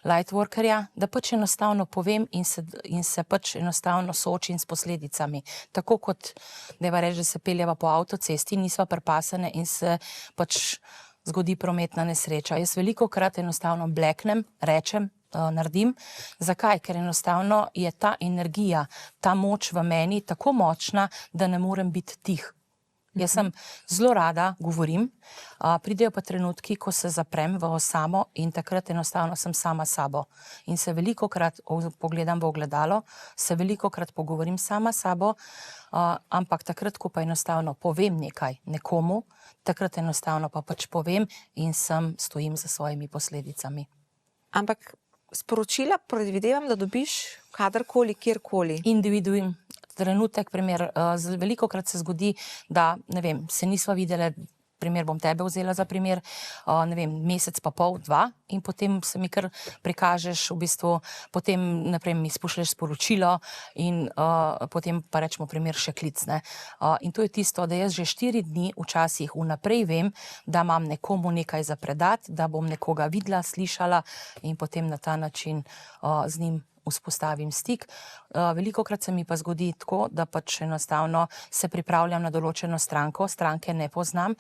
lightworkerja, da pač enostavno povem in se pač enostavno soočim s posledicami. Tako kot, da reči, da se peljeva po avtocesti, nisva pripasane in se pač zgodi prometna nesreča. Jaz velikokrat enostavno bleknem, rečem, naredim. Zakaj? Ker enostavno je ta energija, ta moč v meni tako močna, da ne morem biti tih. Jaz sem zelo rada, govorim, pridejo pa trenutki, ko se zaprem v osamo in takrat enostavno sem sama sabo. In se velikokrat pogledam v ogledalo, se velikokrat pogovorim sama sabo, ampak takrat, ko pa enostavno povem nekaj nekomu, takrat enostavno pa pač povem in stojim za svojimi posledicami. Ampak sporočila predvidevam, da dobiš kadarkoli, kjerkoli. Individuum. Trenutek, primer, velikokrat se zgodi, da, ne vem, se nisva videle, primer bom tebe vzela za primer, ne vem, mesec pa pol, 2 in potem se mi kar prikažeš, v bistvu, potem naprej mi spušljaš sporočilo in potem pa rečemo primer še klic, ne. In to je tisto, da jaz že 4 dni včasih vnaprej vem, da imam nekomu nekaj za predati, da bom nekoga videla, slišala in potem na ta način z njim vzpostavim stik. Velikokrat se mi pa zgodi tako, da pač enostavno se pripravljam na določeno stranko, stranke ne poznam,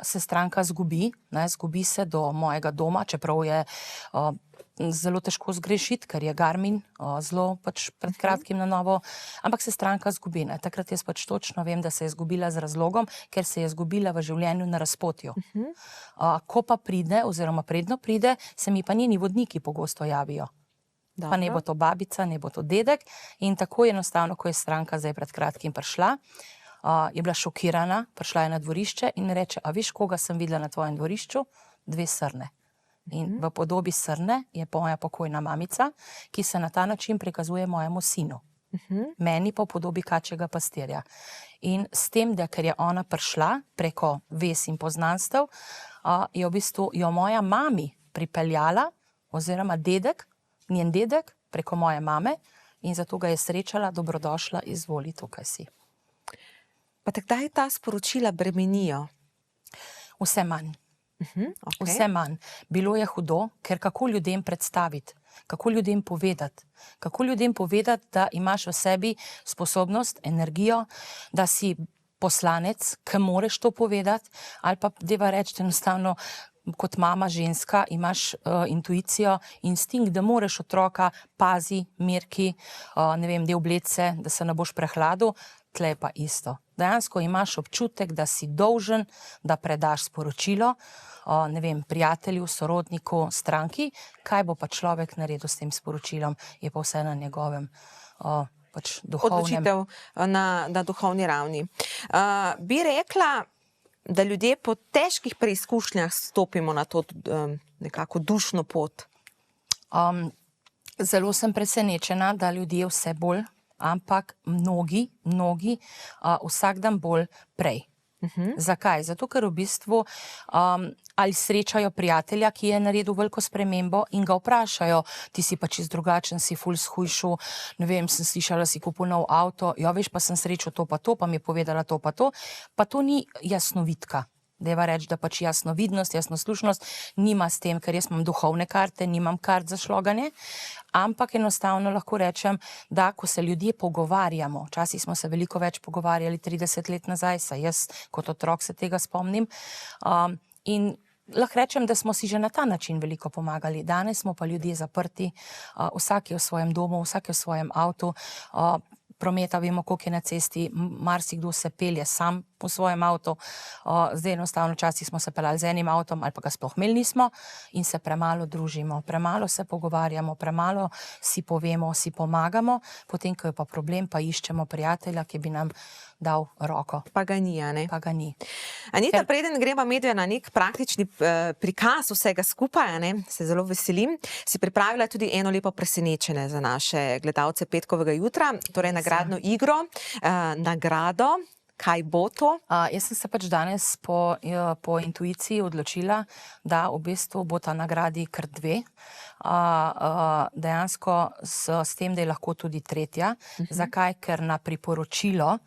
se stranka zgubi, ne, zgubi se do mojega doma, čeprav je zelo težko zgrešiti, ker je Garmin zelo pač pred kratkim na novo, ampak se stranka zgubi, ne. Takrat jaz pač točno vem, da se je zgubila z razlogom, ker se je zgubila v življenju na razpotju. Ko pa pride, oziroma predno pride, se mi pa njeni vodniki pogosto javijo. Dobro. Pa ne bo to babica, ne bo to dedek in tako enostavno, ko je stranka zdaj pred kratkim prišla, je bila šokirana, prišla je na dvorišče in mi reče, a veš, koga sem videla na tvojem dvorišču? 2 srne. In v podobi srne je moja pokojna mamica, ki se na ta način prikazuje mojemu sinu. Meni pa v podobi kačjega pastirja. In s tem, da ker je ona prišla preko vez in poznanstev, je v bistvu jo moja mami pripeljala, oziroma dedek, njen dedek, preko moje mame in zato ga je srečala, dobrodošla, izvoli, tukaj si. Pa te kdaj ta sporočila bremenijo? Vse manj. Okay. Vse manj. Bilo je hudo, ker kako ljudem predstaviti, kako ljudem povedati, da imaš v sebi sposobnost, energijo, da si poslanec, ki moreš to povedati, ali pa deva reči enostavno, kot mama ženska imaš intuicijo, instinkt, da moreš otroka pazi, merki, ne vem, del oblece, da se ne boš prehladil, tle je pa isto. Dejansko imaš občutek, da si dolžen, da predaš sporočilo, ne vem, prijatelju, sorodniku, stranki, kaj bo pa človek naredil s tem sporočilom, je pa vse na njegovem pač duhovnem. Odločitev na duhovni ravni. Bi rekla, da ljudje po težkih preizkušnjah stopimo na to nekako dušno pot? Zelo sem presenečena, da ljudje vse bolj, ampak mnogi vsak dan bolj prej. Zakaj? Zato, ker v bistvu ali srečajo prijatelja, ki je naredil veliko spremembo in ga vprašajo, ti si pa čist drugačen, si ful shujšel, ne vem, sem slišala, si kupil nov avto, ja, veš, pa sem srečal to, pa mi je povedala to, pa to ni jasnovidka. Deva reči, da pač jasnovidnost, jasnoslušnost nima s tem, ker jaz imam duhovne karte, nimam kart za šloganje, ampak enostavno lahko rečem, da ko se ljudje pogovarjamo, včasih smo se veliko več pogovarjali 30 let nazaj, saj jaz kot otrok se tega spomnim, in lahko rečem, da smo si že na ta način veliko pomagali. Danes smo pa ljudje zaprti, vsak je v svojem domu, vsak je v svojem avtu, prometa, vemo, koliko je na cesti, marsikdo se pelje sam po svojem avtu, zdaj enostavno včasih smo se peljali z enim avtom ali pa ga sploh imeli nismo in se premalo družimo, premalo se pogovarjamo, premalo si povemo, si pomagamo, potem, ko je pa problem, pa iščemo prijatelja, ki bi nam dal roko. Pa ga ni, a ne? Pa ga ni. Anita, preden gremo medve na nek praktični prikaz vsega skupaj, ne, se zelo veselim, si pripravila tudi eno lepo presenečenje za naše gledalce petkovega jutra, torej nagradno igro, nagrado. Kaj bo to? Jaz sem se pač danes po intuiciji odločila, da v bistvu bo ta nagradi kar dve. Dejansko s tem, da je lahko tudi tretja. Zakaj? Ker na priporočilo,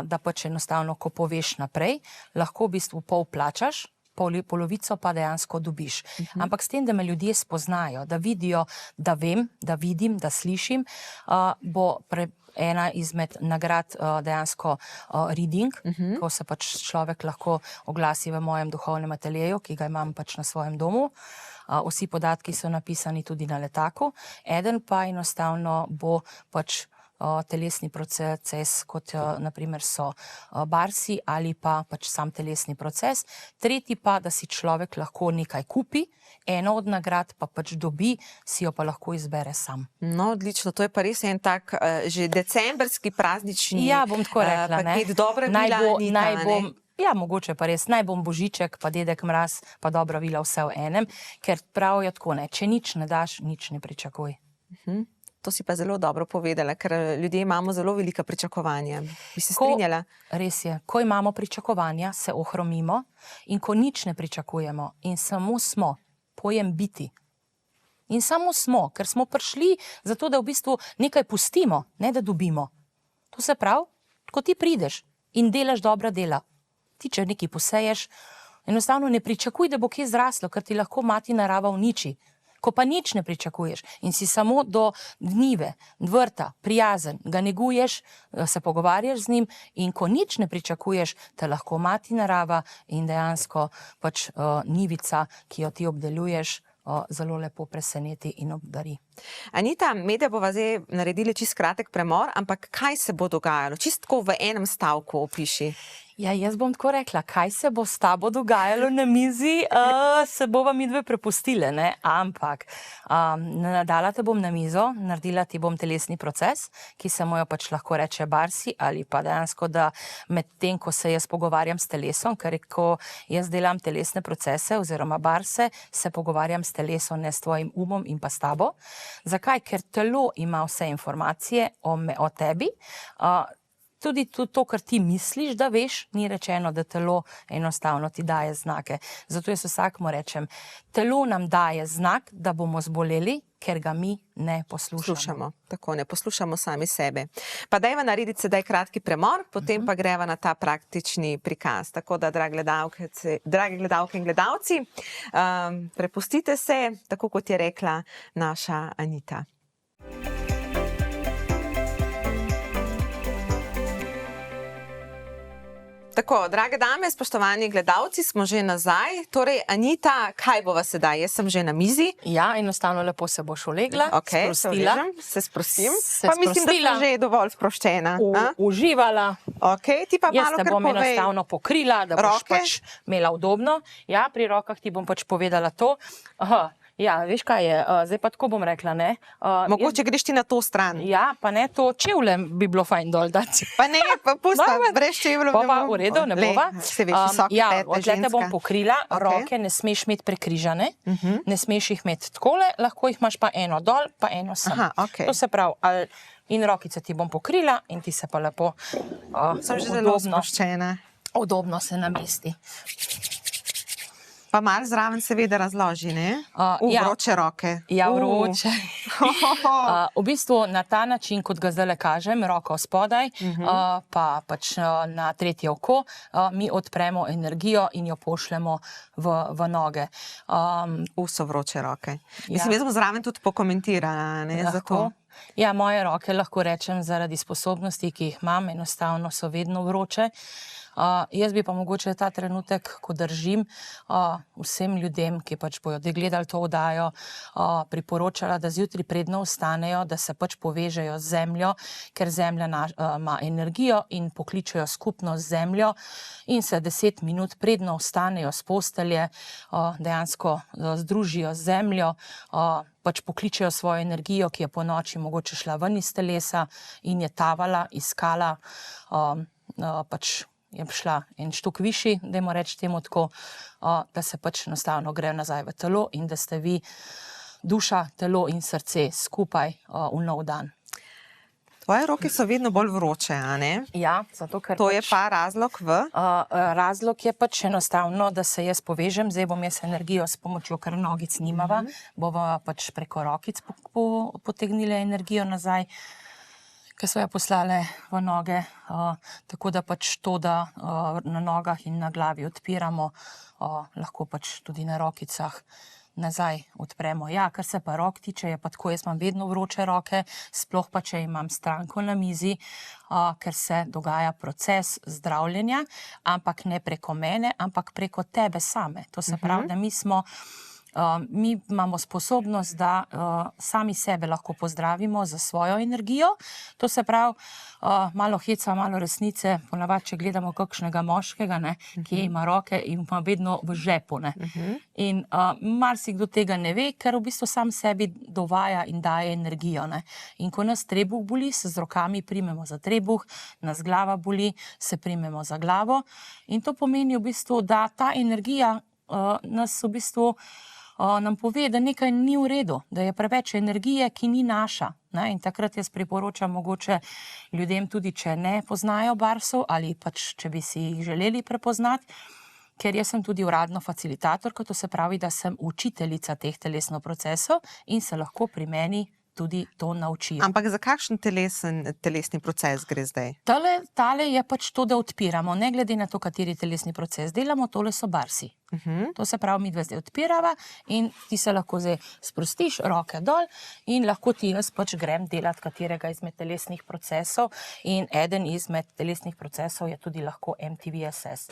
da pač enostavno, ko poveš naprej, lahko v bistvu pol plačaš, polovico pa dejansko dobiš. Ampak s tem, da me ljudje spoznajo, da vidijo, da vem, da vidim, da slišim, bo ena izmed nagrad dejansko reading, ko se pač človek lahko oglasi v mojem duhovnem ateljeju, ki ga imam pač na svojem domu. Vsi podatki so napisani tudi na letaku. Eden pa enostavno bo pač telesni proces, kot naprimer so barsi ali pa pač sam telesni proces. Tretji pa, da si človek lahko nekaj kupi, eno od nagrad pa pač dobi, si jo pa lahko izbere sam. No, odlično, to je pa res en tak že decembrski praznični bom tako rekla, paket dobra vila, Anita, Ja, mogoče pa res, naj bom Božiček, pa Dedek Mraz, pa dobra vila vse v enem, ker pravijo tako, ne, če nič ne daš, nič ne pričakuj. To si pa zelo dobro povedala, ker ljudje imamo zelo velika pričakovanja. Bi se strinjala? Res je, ko imamo pričakovanja, se ohromimo in ko nič ne pričakujemo in samo smo, pojem biti. In samo smo, ker smo prišli zato, da v bistvu nekaj pustimo, ne da dobimo. To se pravi, ko ti prideš in delaš dobra dela, ti če nekaj poseješ, enostavno ne pričakuj, da bo kje zraslo, ker ti lahko mati narava uniči. Ko pa nič ne pričakuješ in si samo do njive, vrta, prijazen, ga neguješ, se pogovarjaš z njim in ko nič ne pričakuješ, te lahko mati narava in dejansko pač njivica, ki jo ti obdeluješ, zelo lepo preseneti in obdari. Anita, medve bova zdaj naredili čist kratek premor, ampak kaj se bo dogajalo? Čistko v enem stavku opiši. Ja, jaz bom tako rekla, kaj se bo s tabo dogajalo na mizi, se bova midve prepustile, ne? Ampak dala te bom na mizo, naredila ti bom telesni proces, ki se mu jo pač lahko reče barsi, ali pa dejansko, da med tem, ko se jaz pogovarjam s telesom, ker ko jaz delam telesne procese oziroma barse, se pogovarjam s telesom, ne s tvojim umom in pa s tabo. Zakaj? Ker telo ima vse informacije o tebi, tudi to, kar ti misliš, da veš, ni rečeno, da telo enostavno ti daje znake. Zato jaz vsakmu rečem, telo nam daje znak, da bomo zboleli, ker ga mi ne poslušamo. Tako, ne poslušamo sami sebe. Pa dajva narediti sedaj kratki premor, potem pa greva na ta praktični prikaz. Tako da, drage gledalke in gledalci, prepustite se, tako kot je rekla naša Anita. Tako, drage dame, spoštovani gledalci, smo že nazaj. Torej, Anita, kaj bova sedaj? Jaz sem že na mizi. Ja, enostavno lepo se boš ulegla, sprostila. Se sprostim. Pa mislim, da sem že dovolj sproščena. Uživala. Ti pa jaz malo te bom enostavno pokrila, da boš pač imela udobno. Ja, pri rokah ti bom pač povedala to. Ja, veš kaj je, zdaj pa tako bom rekla, ne? Mogoče greš ti na to stran. Ja, pa ne, to čevlje bi bilo fajn dol dati. Pa ne, pa pusta, brez čevljev. Pa v redu, ne bova. Se veš, visoke pete, odle te bom pokrila, roke ne smeš imeti prekrižane, ne smeš jih imeti takole, lahko jih imaš pa eno dol, pa eno sem. To se pravi, in rokice ti bom pokrila in ti se pa lepo sem že zelo sproščena. udobno se namesti. Pa malo zraven seveda razloži, ne? Ja. Vroče roke. Ja, vroče. V bistvu na ta način, kot ga zdaj kažem, roko spodaj, pa pač na tretje oko, mi odpremo energijo in jo pošljemo v noge. So vroče roke. Mislim, jaz bom zraven tudi pokomentirala, ne? Zato. Ja, moje roke, lahko rečem, zaradi sposobnosti, ki jih imam, enostavno so vedno vroče. Jaz bi pa mogoče ta trenutek, ko držim, vsem ljudem, ki pač bojo gledali to oddajo, priporočala, da zjutraj predno vstanejo, da se pač povežejo z zemljo, ker zemlja ima energijo in pokličejo skupno z zemljo in se 10 minut predno vstanejo s postelje, dejansko združijo z zemljo, pač pokličejo svojo energijo, ki je po noči mogoče šla ven iz telesa in je tavala, iskala, pač je šla en štuk višji, dajmo reči temu tako, da se pač enostavno gre nazaj v telo in da ste vi duša, telo in srce skupaj v nov dan. Tvoje roke so vedno bolj vroče, a ne? Ja, zato ker To je pa razlog razlog je pač enostavno, da se jaz povežem, zdaj bom jaz energijo s pomočjo, ker nogic nimava, bova pač preko rokic potegnile energijo nazaj, ki so jo poslale v noge, tako da pač to, da na nogah in na glavi odpiramo, lahko pač tudi na rokicah nazaj odpremo. Ja, kar se pa rok tiče, je pa tako, jaz imam vedno vroče roke, sploh pa če imam stranko na mizi, ker se dogaja proces zdravljenja, ampak ne preko mene, ampak preko tebe same. To se pravi, da mi imamo sposobnost, da sami sebe lahko pozdravimo za svojo energijo. To se pravi, malo heca, malo resnice, ponavadi, če gledamo kakšnega moškega, ne, ki ima roke in ima vedno v žepu. Ne. In marsikdo tega ne ve, ker v bistvu sam sebi dovaja in daje energijo. Ne. In ko nas trebuh boli, se z rokami primemo za trebuh, nas glava boli, se primemo za glavo. In to pomeni v bistvu, da ta energija nas v bistvu nam pove, da nekaj ni v redu, da je preveč energije, ki ni naša. Ne? In takrat jaz priporočam mogoče ljudem tudi, če ne poznajo barsov ali pač, če bi si jih želeli prepoznati, ker jaz sem tudi uradno facilitatorka, to se pravi, da sem učiteljica teh telesnih procesov in se lahko pri meni tudi to naučijo. Ampak za kakšen telesni proces gre zdaj? Tale je pač to, da odpiramo, ne glede na to, kateri telesni proces delamo, tole so barsi. To se pravi, mi dve zdaj odpirava in ti se lahko zdaj sprostiš, roke dol in lahko ti jaz pač grem delati katerega izmed telesnih procesov in eden izmed telesnih procesov je tudi lahko MTVSS.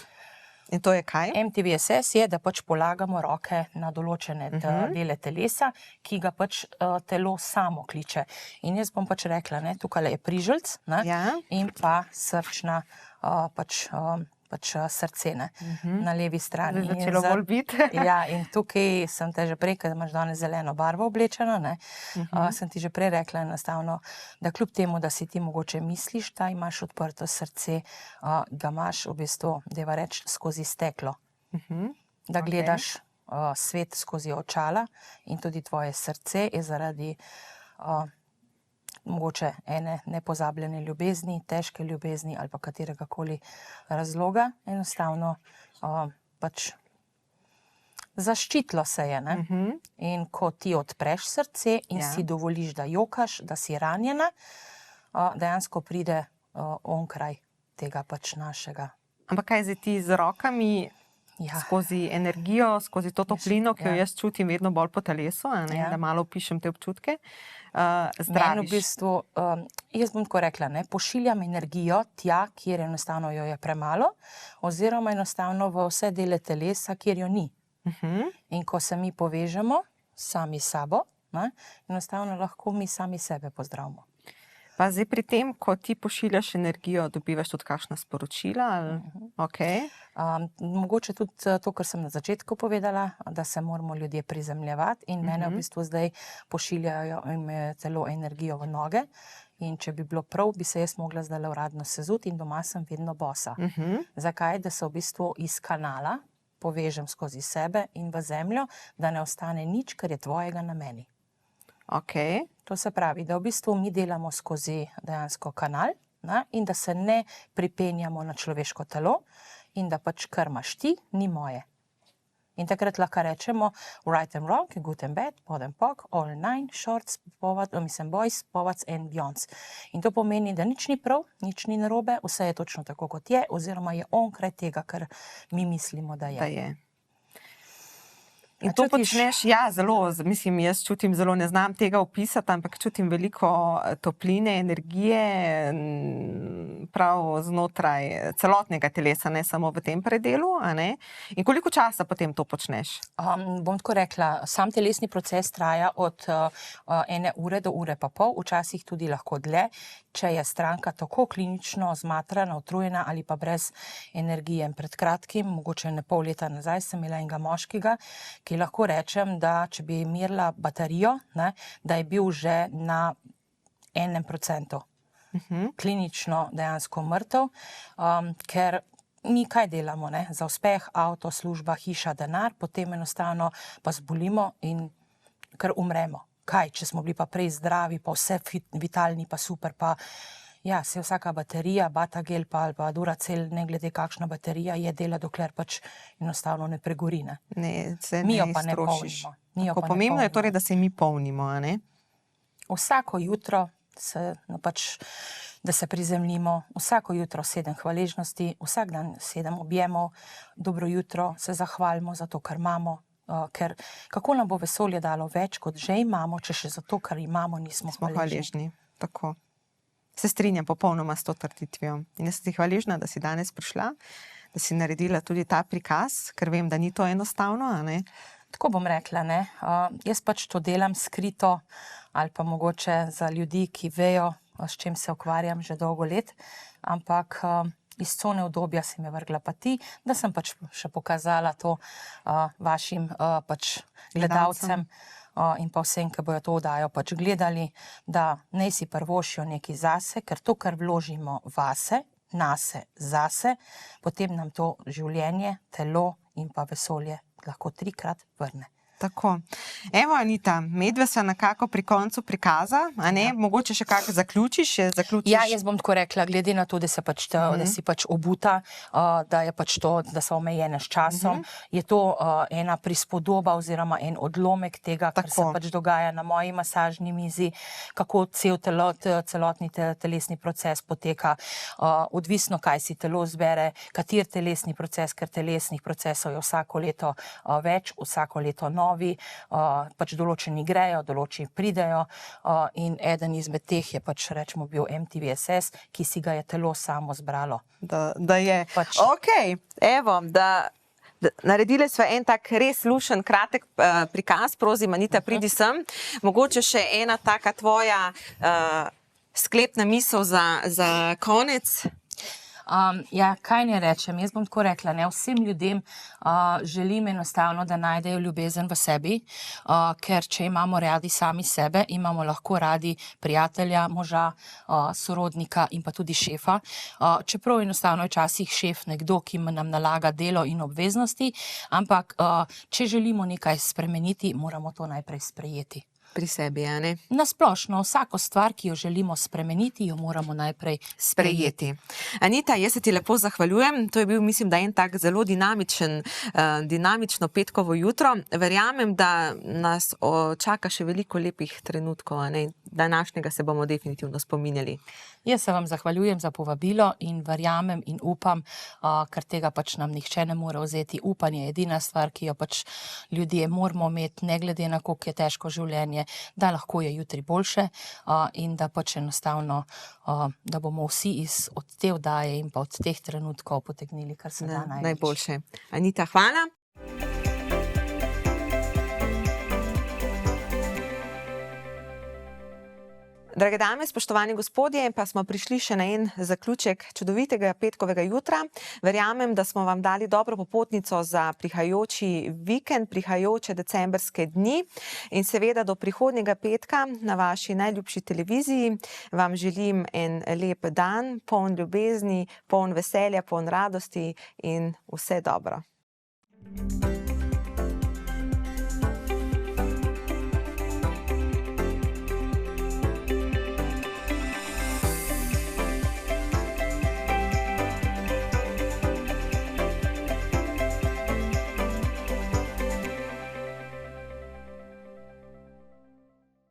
In to je kaj? MTVSS je, da pač polagamo roke na določene dele telesa, ki ga pač telo samo kliče. In jaz bom pač rekla, ne, tukaj je priželc, ne, in pa srčna pač srce, ne, na levi strani. Začelo bolj biti. Ja, in tukaj sem te že prej, ker imaš danes zeleno barvo oblečeno, ne, sem ti že prej rekla enostavno, da kljub temu, da si ti mogoče misliš, da imaš odprto srce, ga imaš v bistvu, deva reči, skozi steklo. Da gledaš svet skozi očala in tudi tvoje srce je zaradi mogoče ene nepozabljene ljubezni, težke ljubezni ali pa katerega koli razloga, enostavno pač zaščitilo se je. Ne? In ko ti odpreš srce in si dovoliš, da jokaš, da si ranjena, dejansko pride onkraj tega pač našega. Ampak kaj zdaj ti z rokami, skozi energijo, skozi to toplino, ki jo jaz čutim vedno bolj po telesu, da malo opišem te občutke, zdraviš? V bistvu, jaz bom tako rekla, ne, pošiljam energijo tja, kjer enostavno jo je premalo, oziroma enostavno v vse dele telesa, kjer jo ni. In ko se mi povežemo sami s sabo, ne, enostavno lahko mi sami sebe pozdravimo. Pa zdaj pri tem, ko ti pošiljaš energijo, dobivaš tudi kakšna sporočila? Okay. Mogoče tudi to, kar sem na začetku povedala, da se moramo ljudje prizemljevati in mene v bistvu zdaj pošiljajo celo energijo v noge. In če bi bilo prav, bi se jaz mogla zdaj uradno sezuti in doma sem vedno bosa. Zakaj? Da se v bistvu iz kanala povežem skozi sebe in v zemljo, da ne ostane nič, kar je tvojega na meni. Okay. To se pravi, da v bistvu mi delamo skozi dejansko kanal, ne, in da se ne pripenjamo na človeško telo in da pač kar imaš ti, ni moje. In takrat lahko rečemo right and wrong, good and bad, pod and pok, all nine, shorts, boys, povac and beyonds. In to pomeni, da nič ni prav, nič ni narobe, vse je točno tako, kot je, oziroma je onkraj tega, kar mi mislimo, da je. Da je. In to počneš, ja, zelo, mislim, jaz čutim zelo, ne znam tega opisati, ampak čutim veliko topline, energije, prav znotraj celotnega telesa, ne samo v tem predelu, a ne? In koliko časa potem to počneš? Bom tako rekla, sam telesni proces traja od 1 ure do ure pa pol, včasih tudi lahko dlje, če je stranka tako klinično zmatrana, utrujena ali pa brez energije. Pred kratkim, mogoče ne pol leta nazaj, sem imela enega moškega, ki lahko rečem, da če bi merila baterijo, ne, da je bil že na 1%. Klinično dejansko mrtev, ker mi kaj delamo, ne? Za uspeh, avto, služba, hiša, denar, potem enostavno pa zbolimo in kar umremo. Kaj, če smo bili pa prej zdravi, pa vse vitalni, pa super, pa ja, se vsaka baterija, Batagel ali pa Duracell, ne glede kakšna baterija je, dela, dokler pač enostavno ne pregori, ne. Mi jo pa ne polnimo. Pomembno je torej, da se mi polnimo, a ne? Vsako jutro da se prizemljimo, vsako jutro 7 hvaležnosti, vsak dan 7 objemov, dobro jutro, se zahvalimo za to, kar imamo, ker kako nam bo vesolje dalo več, kot že imamo, če še za to, kar imamo, nismo hvaležni. Tako. Se strinjam popolnoma s to trditvijo. In jaz sem ti hvaležna, da si danes prišla, da si naredila tudi ta prikaz, ker vem, da ni to enostavno, a ne? Tako bom rekla, ne. Jaz pač to delam skrito ali pa mogoče za ljudi, ki vejo, s čim se ukvarjam že dolgo let, ampak iz cone udobja si me vrgla pa ti, da sem pač še pokazala to vašim pač gledalcem in pa vsem, ki bojo to oddajo pač gledali, da naj si prvošijo nekaj zase, ker to, kar vložimo vase, nase, zase, potem nam to življenje, telo in pa vesolje lahko 3-krat vrne. Tako. Evo, Anita, medve so nekako pri koncu prikaza, a ne? Mogoče še kako zaključiš? Ja, jaz bom tako rekla, glede na to, da si pač obuta, da je pač to, da so omejene s časom, je to ena prispodoba oziroma en odlomek tega, kar se pač dogaja na moji masažni mizi, kako celotni telesni proces poteka, odvisno, kaj si telo zbere, kater telesni proces, ker telesnih procesov je vsako leto več, vsako leto novi, pač določeni grejo, določeni pridejo in eden izmed teh je pač, rečemo, bil MTVSS, ki si ga je telo samo zbralo. Da je. Okej, evo, da naredili smo en tak res lušen, kratek prikaz, prosim, Anita, pridi sem. Mogoče še ena taka tvoja sklepna misel za konec. Ja, kaj ne rečem, jaz bom tako rekla, ne, vsem ljudem želim enostavno, da najdejo ljubezen v sebi, ker če imamo radi sami sebe, imamo lahko radi prijatelja, moža, sorodnika in pa tudi šefa, čeprav enostavno je včasih šef nekdo, ki nam nalaga delo in obveznosti, ampak če želimo nekaj spremeniti, moramo to najprej sprejeti. Pri sebi, a ne? Nasplošno, vsako stvar, ki jo želimo spremeniti, jo moramo najprej sprejeti. Anita, jaz se ti lepo zahvaljujem. To je bil, mislim, da en tak zelo dinamično petkovo jutro. Verjamem, da nas čaka še veliko lepih trenutkov, a ne? Današnjega se bomo definitivno spominjali. Jaz se vam zahvaljujem za povabilo in verjamem in upam, ker tega pač nam nihče ne more vzeti. Upanje je edina stvar, ki jo pač ljudje moramo imeti, ne glede na koliko je težko življenje, da lahko je jutri boljše in da pač enostavno, da bomo vsi od te oddaje in pa od teh trenutkov potegnili, kar se da najboljše. Anita, hvala. Drage dame, spoštovani gospodje, pa smo prišli še na en zaključek čudovitega petkovega jutra. Verjamem, da smo vam dali dobro popotnico za prihajajoči vikend, prihajajoče decembrske dni in seveda do prihodnjega petka na vaši najljubši televiziji vam želim en lep dan, poln ljubezni, poln veselja, poln radosti in vse dobro.